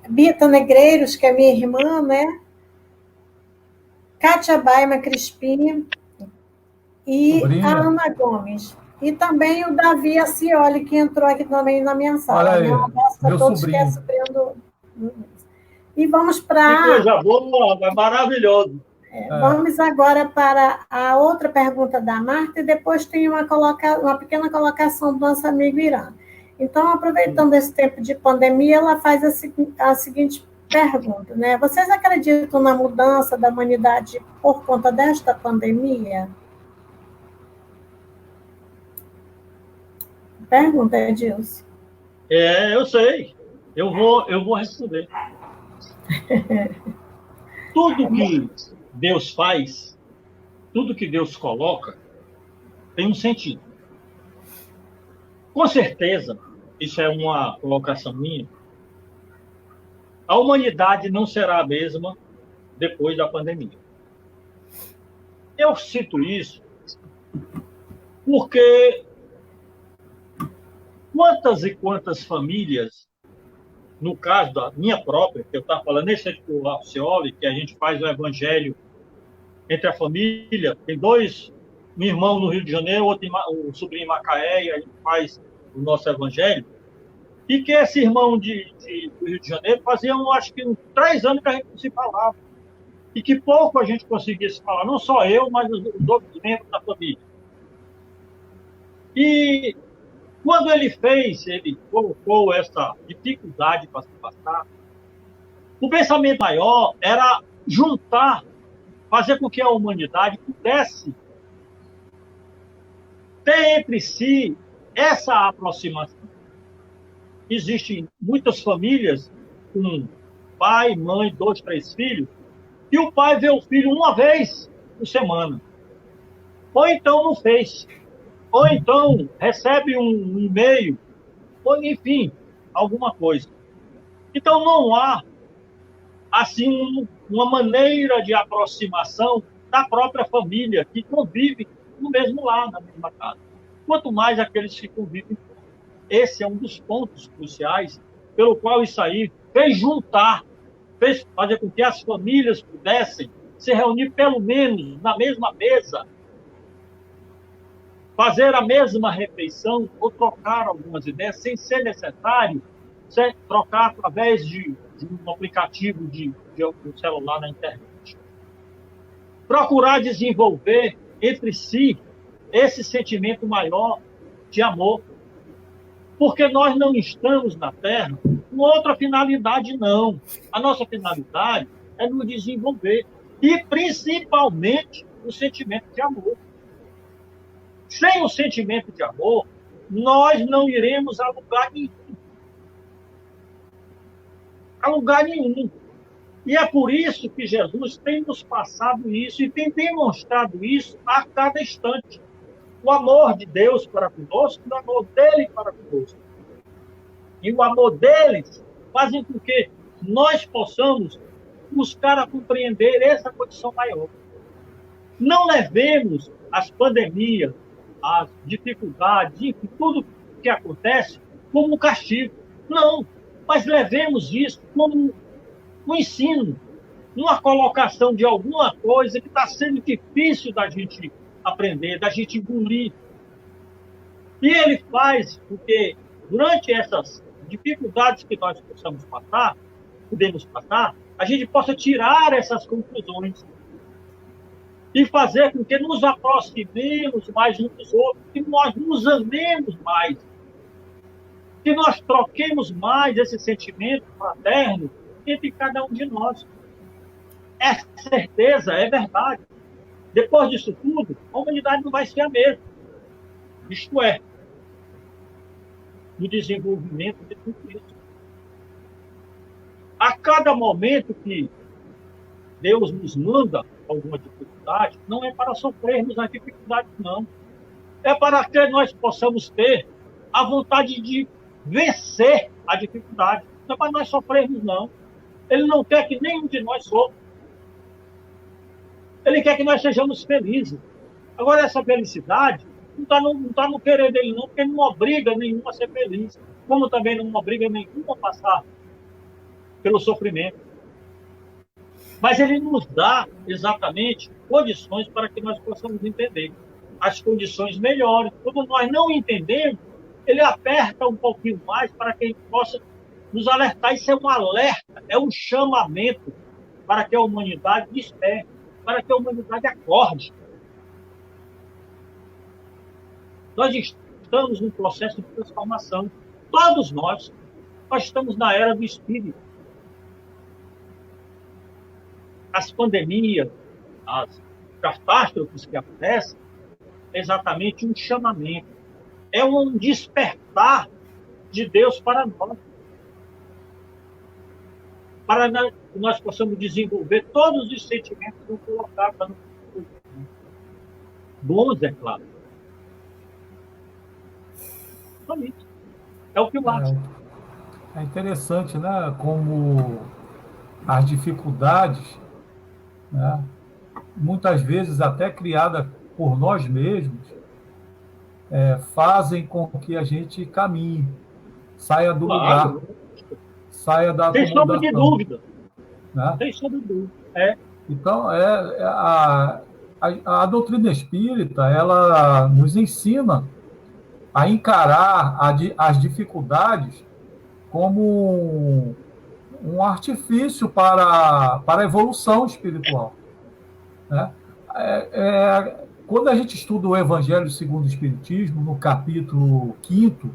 Bita Negreiros, que é minha irmã, né? Kátia Baima Crispim e sobrinha. A Ana Gomes. E também o Davi Acioli, que entrou aqui também na minha sala. Olha aí, um abraço para todos sobrinho. que é sobrinho do... E vamos para... Que coisa boa, é maravilhoso. Vamos agora para a outra pergunta da Marta, e depois tem uma pequena colocação do nosso amigo Irã. Então, aproveitando esse tempo de pandemia, ela faz a seguinte pergunta, né? Vocês acreditam na mudança da humanidade por conta desta pandemia? Pergunta, Edilson. Eu sei. Eu vou responder. Tudo que Deus faz, tudo que Deus coloca, tem um sentido. Com certeza, isso é uma colocação minha, a humanidade não será a mesma depois da pandemia. Eu cito isso porque quantas e quantas famílias, no caso da minha própria, que eu estava falando, esse é o Alcioli, que a gente faz o evangelho entre a família, tem um irmão no Rio de Janeiro, outro um sobrinho em Macaé, e a gente faz o nosso evangelho, e que esse irmão do Rio de Janeiro fazia, acho que, uns 3 anos que a gente não se falava, e que pouco a gente conseguia se falar, não só eu, mas os outros membros da família. E quando ele colocou essa dificuldade para se passar, o pensamento maior era juntar, fazer com que a humanidade pudesse ter entre si essa aproximação. Existem muitas famílias com pai, mãe, 2, 3 filhos, e o pai vê o filho uma vez por semana. Ou então não fez. Ou então recebe um e-mail, ou enfim, alguma coisa. Então não há, assim, uma maneira de aproximação da própria família que convive no mesmo lar, na mesma casa. Quanto mais aqueles que convivem. Esse é um dos pontos cruciais pelo qual isso aí fez juntar, fez fazer com que as famílias pudessem se reunir pelo menos na mesma mesa, fazer a mesma refeição ou trocar algumas ideias sem ser necessário trocar através de um aplicativo de um celular na internet. Procurar desenvolver entre si esse sentimento maior de amor. Porque nós não estamos na Terra com outra finalidade, não. A nossa finalidade é nos desenvolver. E, principalmente, o sentimento de amor. Sem o sentimento de amor, nós não iremos a lugar nenhum. A lugar nenhum. E é por isso que Jesus tem nos passado isso e tem demonstrado isso a cada instante. O amor de Deus para conosco, o amor dele para conosco. E o amor deles fazem com que nós possamos buscar a compreender essa condição maior. Não levemos as pandemias, as dificuldades, enfim, tudo que acontece como um castigo. Não, mas levemos isso como um ensino, uma colocação de alguma coisa que está sendo difícil da gente aprender, da gente engolir. E ele faz com que, durante essas dificuldades que nós podemos passar, a gente possa tirar essas conclusões e fazer com que nos aproximemos mais uns dos outros, que nós nos amemos mais, que nós troquemos mais esse sentimento fraterno entre cada um de nós. É certeza, é verdade. Depois disso tudo, a humanidade não vai ser a mesma. Isto é, no desenvolvimento de tudo isso. A cada momento que Deus nos manda alguma dificuldade, não é para sofrermos as dificuldades, não. É para que nós possamos ter a vontade de vencer a dificuldade. Não é para nós sofrermos, não. Ele não quer que nenhum de nós sofra. Ele quer que nós sejamos felizes. Agora, essa felicidade não está no querer dele, não, porque ele não obriga nenhum a ser feliz, como também não obriga nenhum a passar pelo sofrimento. Mas ele nos dá exatamente condições para que nós possamos entender as condições melhores. Quando nós não entendemos, ele aperta um pouquinho mais para que a gente possa nos alertar. Isso é um alerta, é um chamamento para que a humanidade desperte, para que a humanidade acorde. Nós estamos num processo de transformação. Todos nós estamos na era do Espírito. As pandemias, as catástrofes que acontecem, é exatamente um chamamento. É um despertar de Deus para nós. Para que nós possamos desenvolver todos os sentimentos que são colocados no bons, é claro. Só isso. É o que eu acho. É interessante, né? Como as dificuldades, né, muitas vezes até criadas por nós mesmos, fazem com que a gente caminhe, saia do lugar, saia da acomodação. Sem sombra de dúvida. Né? Sem sombra de dúvida. Então, a doutrina espírita, ela nos ensina a encarar as dificuldades como um artifício para a evolução espiritual. Né? Quando a gente estuda o Evangelho segundo o Espiritismo, no capítulo 5º,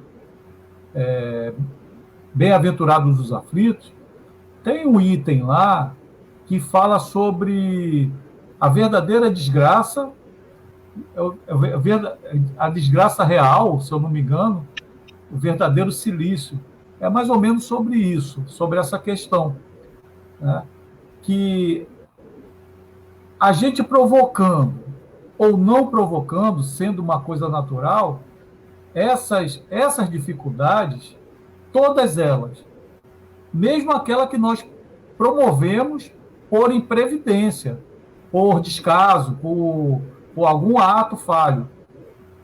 Bem-aventurados os aflitos, tem um item lá que fala sobre a verdadeira desgraça, a desgraça real, se eu não me engano, o verdadeiro silício. É mais ou menos sobre isso, sobre essa questão. Né? Que a gente provocando ou não provocando, sendo uma coisa natural, essas dificuldades, todas elas, mesmo aquela que nós promovemos por imprevidência, por descaso, por algum ato falho,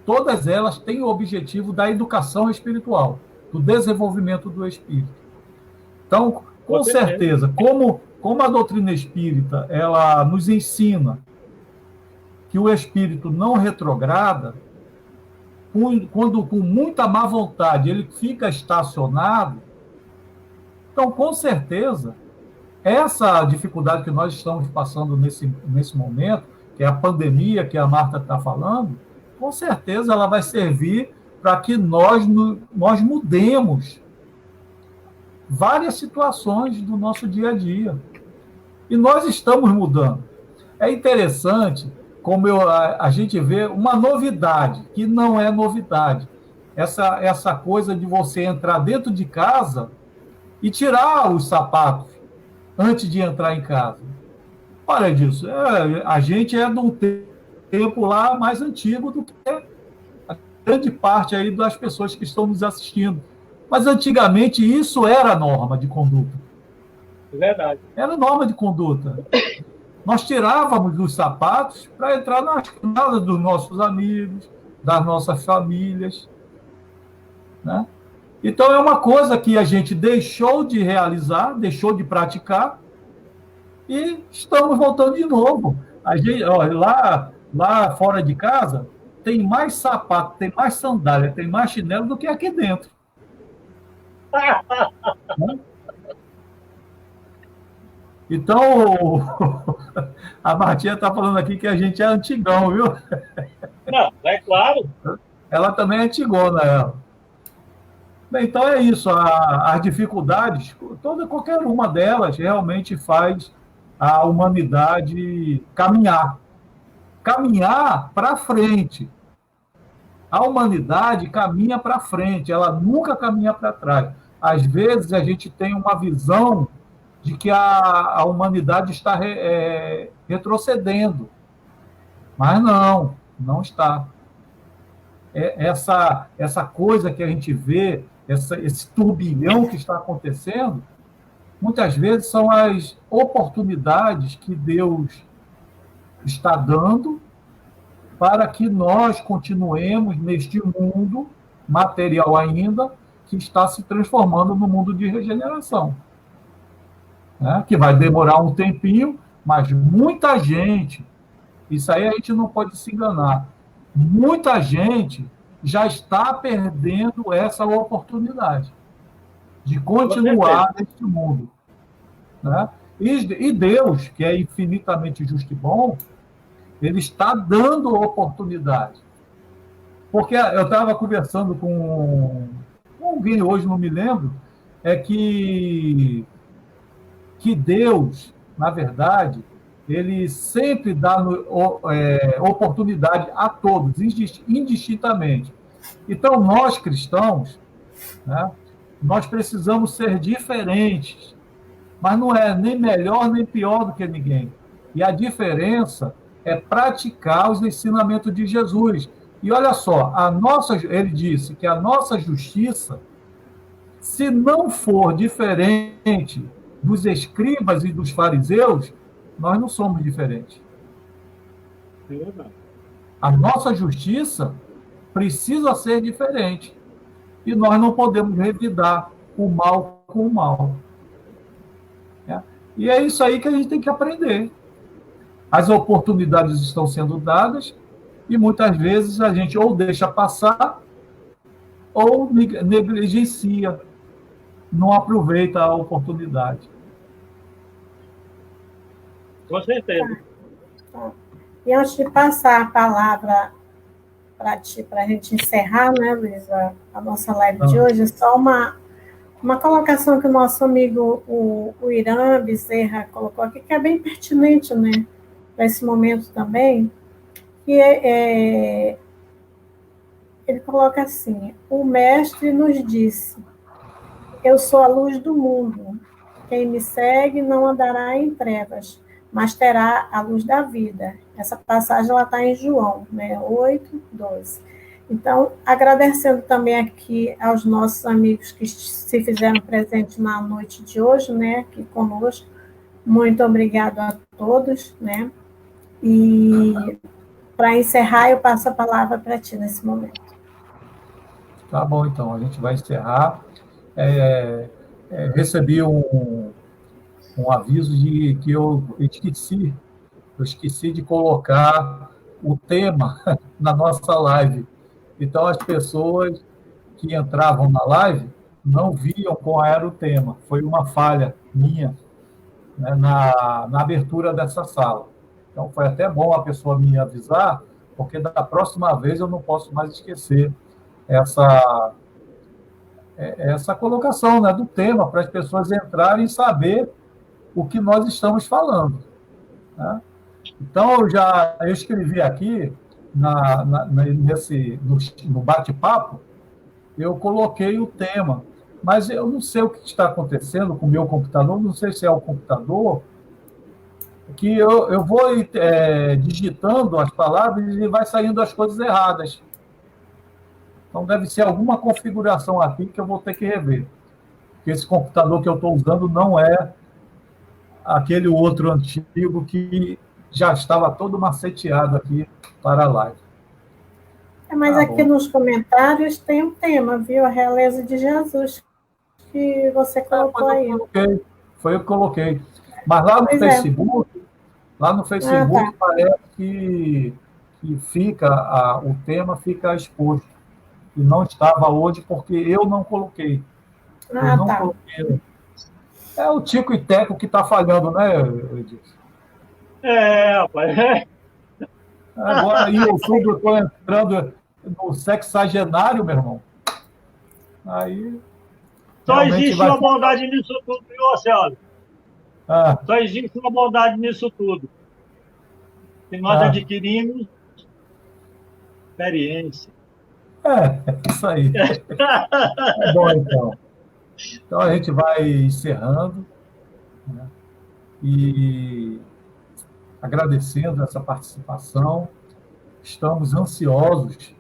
todas elas têm o objetivo da educação espiritual, do desenvolvimento do espírito. Então, com certeza, como a doutrina espírita ela nos ensina que o espírito não retrograda, quando com muita má vontade ele fica estacionado, então, com certeza, essa dificuldade que nós estamos passando nesse momento, que é a pandemia que a Marta está falando, com certeza ela vai servir para que nós mudemos várias situações do nosso dia a dia. E nós estamos mudando. É interessante como a gente vê, uma novidade, que não é novidade. Essa coisa de você entrar dentro de casa e tirar os sapatos antes de entrar em casa. Olha disso, a gente é de um tempo lá mais antigo do que a grande parte aí das pessoas que estão nos assistindo. Mas antigamente isso era norma de conduta. É verdade. Era norma de conduta. Nós tirávamos os sapatos para entrar nas casas dos nossos amigos, das nossas famílias, né? Então é uma coisa que a gente deixou de realizar, deixou de praticar, e estamos voltando de novo. A gente, lá fora de casa tem mais sapato, tem mais sandália, tem mais chinelo do que aqui dentro. Né? Então, a Martinha está falando aqui que a gente é antigão, viu? Não, é claro. Ela também é antigona, ela. Bem, então é isso, as dificuldades, qualquer uma delas realmente faz a humanidade caminhar para frente. A humanidade caminha para frente, ela nunca caminha para trás. Às vezes a gente tem uma visão de que a humanidade está retrocedendo, mas não está. Essa coisa que a gente vê, esse turbilhão que está acontecendo, muitas vezes são as oportunidades que Deus está dando para que nós continuemos neste mundo material ainda, que está se transformando no mundo de regeneração. Né? Que vai demorar um tempinho, mas muita gente, isso aí a gente não pode se enganar, muita gente já está perdendo essa oportunidade de continuar neste mundo. Né? E Deus, que é infinitamente justo e bom, ele está dando oportunidade. Porque eu estava conversando com alguém hoje, não me lembro, é que Deus, na verdade, ele sempre dá oportunidade a todos, indistintamente. Então, nós cristãos, né, nós precisamos ser diferentes, mas não é nem melhor nem pior do que ninguém. E a diferença é praticar os ensinamentos de Jesus. E olha só, ele disse que a nossa justiça, se não for diferente dos escribas e dos fariseus, nós não somos diferentes. A nossa justiça precisa ser diferente. E nós não podemos revidar o mal com o mal. E é isso aí que a gente tem que aprender. As oportunidades estão sendo dadas e muitas vezes a gente ou deixa passar ou negligencia, não aproveita a oportunidade. Com certeza. E antes de passar a palavra para ti, para a gente encerrar, né, Luiz, a nossa live de hoje, só uma colocação que o nosso amigo, o Irã Bezerra, colocou aqui, que é bem pertinente, né, para esse momento também, que ele coloca assim: o mestre nos disse, eu sou a luz do mundo, quem me segue não andará em trevas, mas terá a luz da vida. Essa passagem ela está em João, né, 8:12. Então, agradecendo também aqui aos nossos amigos que se fizeram presentes na noite de hoje, né, aqui conosco. Muito obrigado a todos, né? E para encerrar, eu passo a palavra para ti nesse momento. Tá bom, então, a gente vai encerrar. Recebi um aviso de que eu esqueci de colocar o tema na nossa live. Então, as pessoas que entravam na live não viam qual era o tema. Foi uma falha minha, né, na abertura dessa sala. Então, foi até bom a pessoa me avisar, porque da próxima vez eu não posso mais esquecer essa colocação, né, do tema, para as pessoas entrarem e saber o que nós estamos falando. Né? Então, eu escrevi aqui, no bate-papo, eu coloquei o tema, mas eu não sei o que está acontecendo com o meu computador, não sei se é o computador, que eu vou digitando as palavras e vai saindo as coisas erradas. Então, deve ser alguma configuração aqui que eu vou ter que rever. Porque esse computador que eu estou usando não é aquele outro antigo que já estava todo maceteado aqui para a live. Mas aqui nos comentários tem um tema, viu? A realeza de Jesus, que você colocou aí. Foi eu que coloquei. Mas lá no Facebook, tá. parece que o tema fica exposto. E não estava hoje porque eu não coloquei. Eu não coloquei. É o Tico e Teco que está falhando, né, Edilson? Rapaz. Agora, em outubro, eu estou entrando no sexagenário, meu irmão. Aí. Só existe uma bondade nisso tudo, viu, Celso? Só existe uma bondade nisso tudo. Que nós adquirimos experiência. Isso aí. É bom, então. Então, a gente vai encerrando, né? E agradecendo essa participação. Estamos ansiosos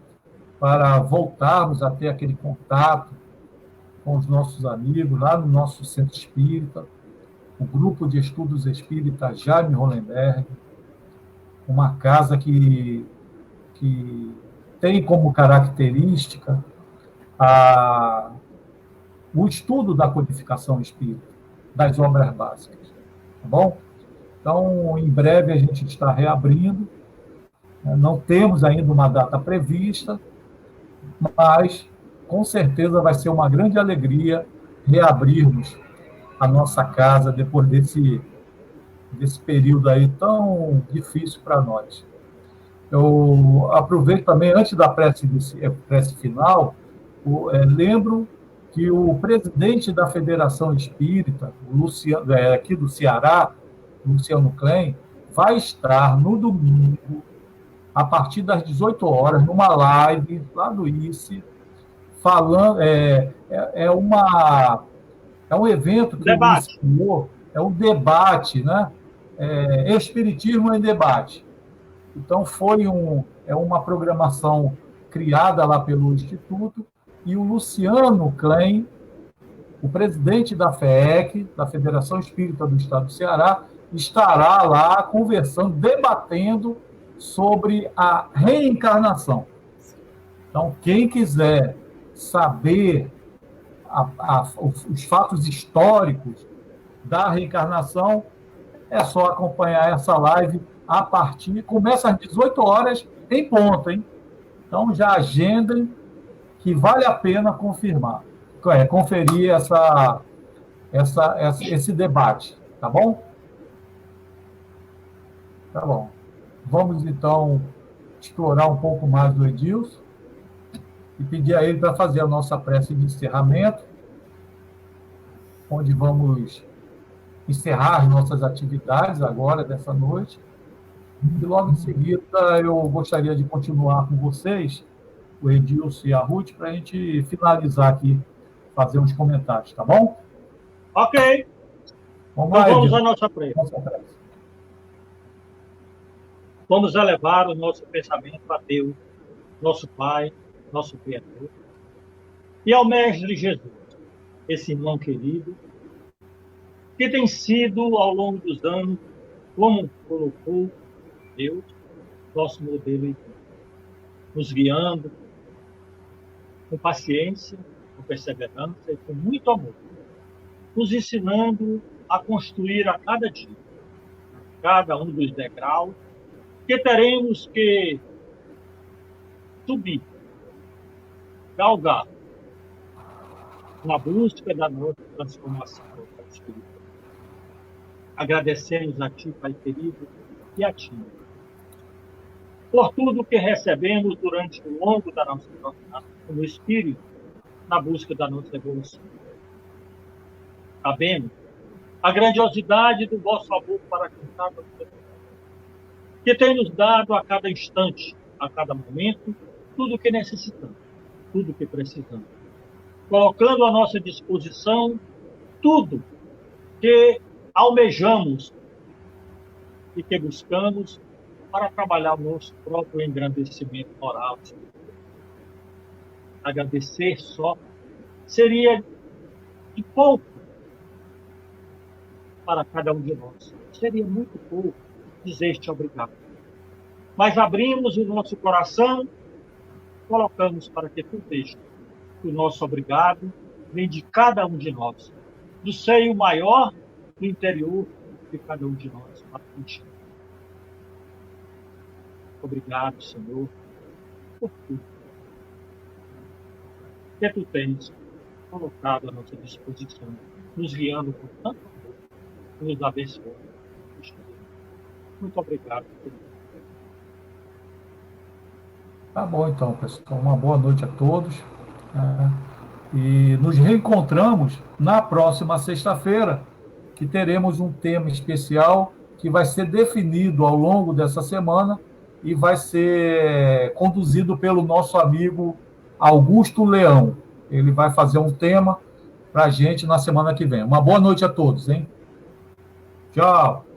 para voltarmos a ter aquele contato com os nossos amigos lá no nosso centro espírita, o grupo de estudos espíritas Jaime Hollenberg, uma casa que tem como característica o estudo da codificação espírita, das obras básicas. Tá bom? Então, em breve a gente está reabrindo. Não temos ainda uma data prevista, mas com certeza vai ser uma grande alegria reabrirmos a nossa casa depois desse período aí tão difícil para nós. Eu aproveito também, antes da prece final, lembro que o presidente da Federação Espírita, o Luciano, aqui do Ceará, Luciano Klein, vai estar no domingo, a partir das 18 horas, numa live lá do ICE, falando. É um evento que o ICE criou, é um debate, né? Espiritismo em debate. Então, uma programação criada lá pelo Instituto, e o Luciano Klein, o presidente da FEEC, da Federação Espírita do Estado do Ceará, estará lá conversando, debatendo sobre a reencarnação. Então, quem quiser saber os fatos históricos da reencarnação, é só acompanhar essa live começa às 18 horas em ponto, hein? Então, já agendem, que vale a pena conferir esse debate, tá bom? Tá bom. Vamos, então, explorar um pouco mais do Edilson e pedir a ele para fazer a nossa prece de encerramento, onde vamos encerrar as nossas atividades agora, dessa noite. E logo em seguida eu gostaria de continuar com vocês, o Edilson e a Ruth, para a gente finalizar aqui, fazer uns comentários, tá bom? Ok. Vamos à nossa prece. Vamos elevar o nosso pensamento a Deus, nosso Pai, nosso Criador, e ao Mestre Jesus, esse irmão querido, que tem sido, ao longo dos anos, como colocou Deus, nosso modelo, nos guiando com paciência, com perseverança e com muito amor, nos ensinando a construir a cada dia, cada um dos degraus que teremos que subir, galgar, na busca da nossa transformação espiritual. Agradecemos a Ti, Pai querido, e a Ti, por tudo que recebemos durante o longo da nossa jornada no Espírito, na busca da nossa evolução. Sabemos a grandiosidade do vosso amor para com cada um. que tem nos dado a cada instante, a cada momento, tudo o que necessitamos, tudo o que precisamos, colocando à nossa disposição tudo que almejamos e que buscamos para trabalhar o nosso próprio engrandecimento moral. Agradecer só seria de pouco para cada um de nós. Seria muito pouco dizer-te obrigado. Mas abrimos o nosso coração, colocamos para que tu vejas que o nosso obrigado vem de cada um de nós, do seio maior do interior de cada um de nós, para contigo. Obrigado, Senhor, por tudo que tu tens colocado à nossa disposição, nos guiando com tanto amor, nos abençoando. Muito obrigado. Tá bom, então, pessoal. Uma boa noite a todos. E nos reencontramos na próxima sexta-feira, que teremos um tema especial que vai ser definido ao longo dessa semana e vai ser conduzido pelo nosso amigo Augusto Leão. Ele vai fazer um tema para a gente na semana que vem. Uma boa noite a todos, hein? Tchau!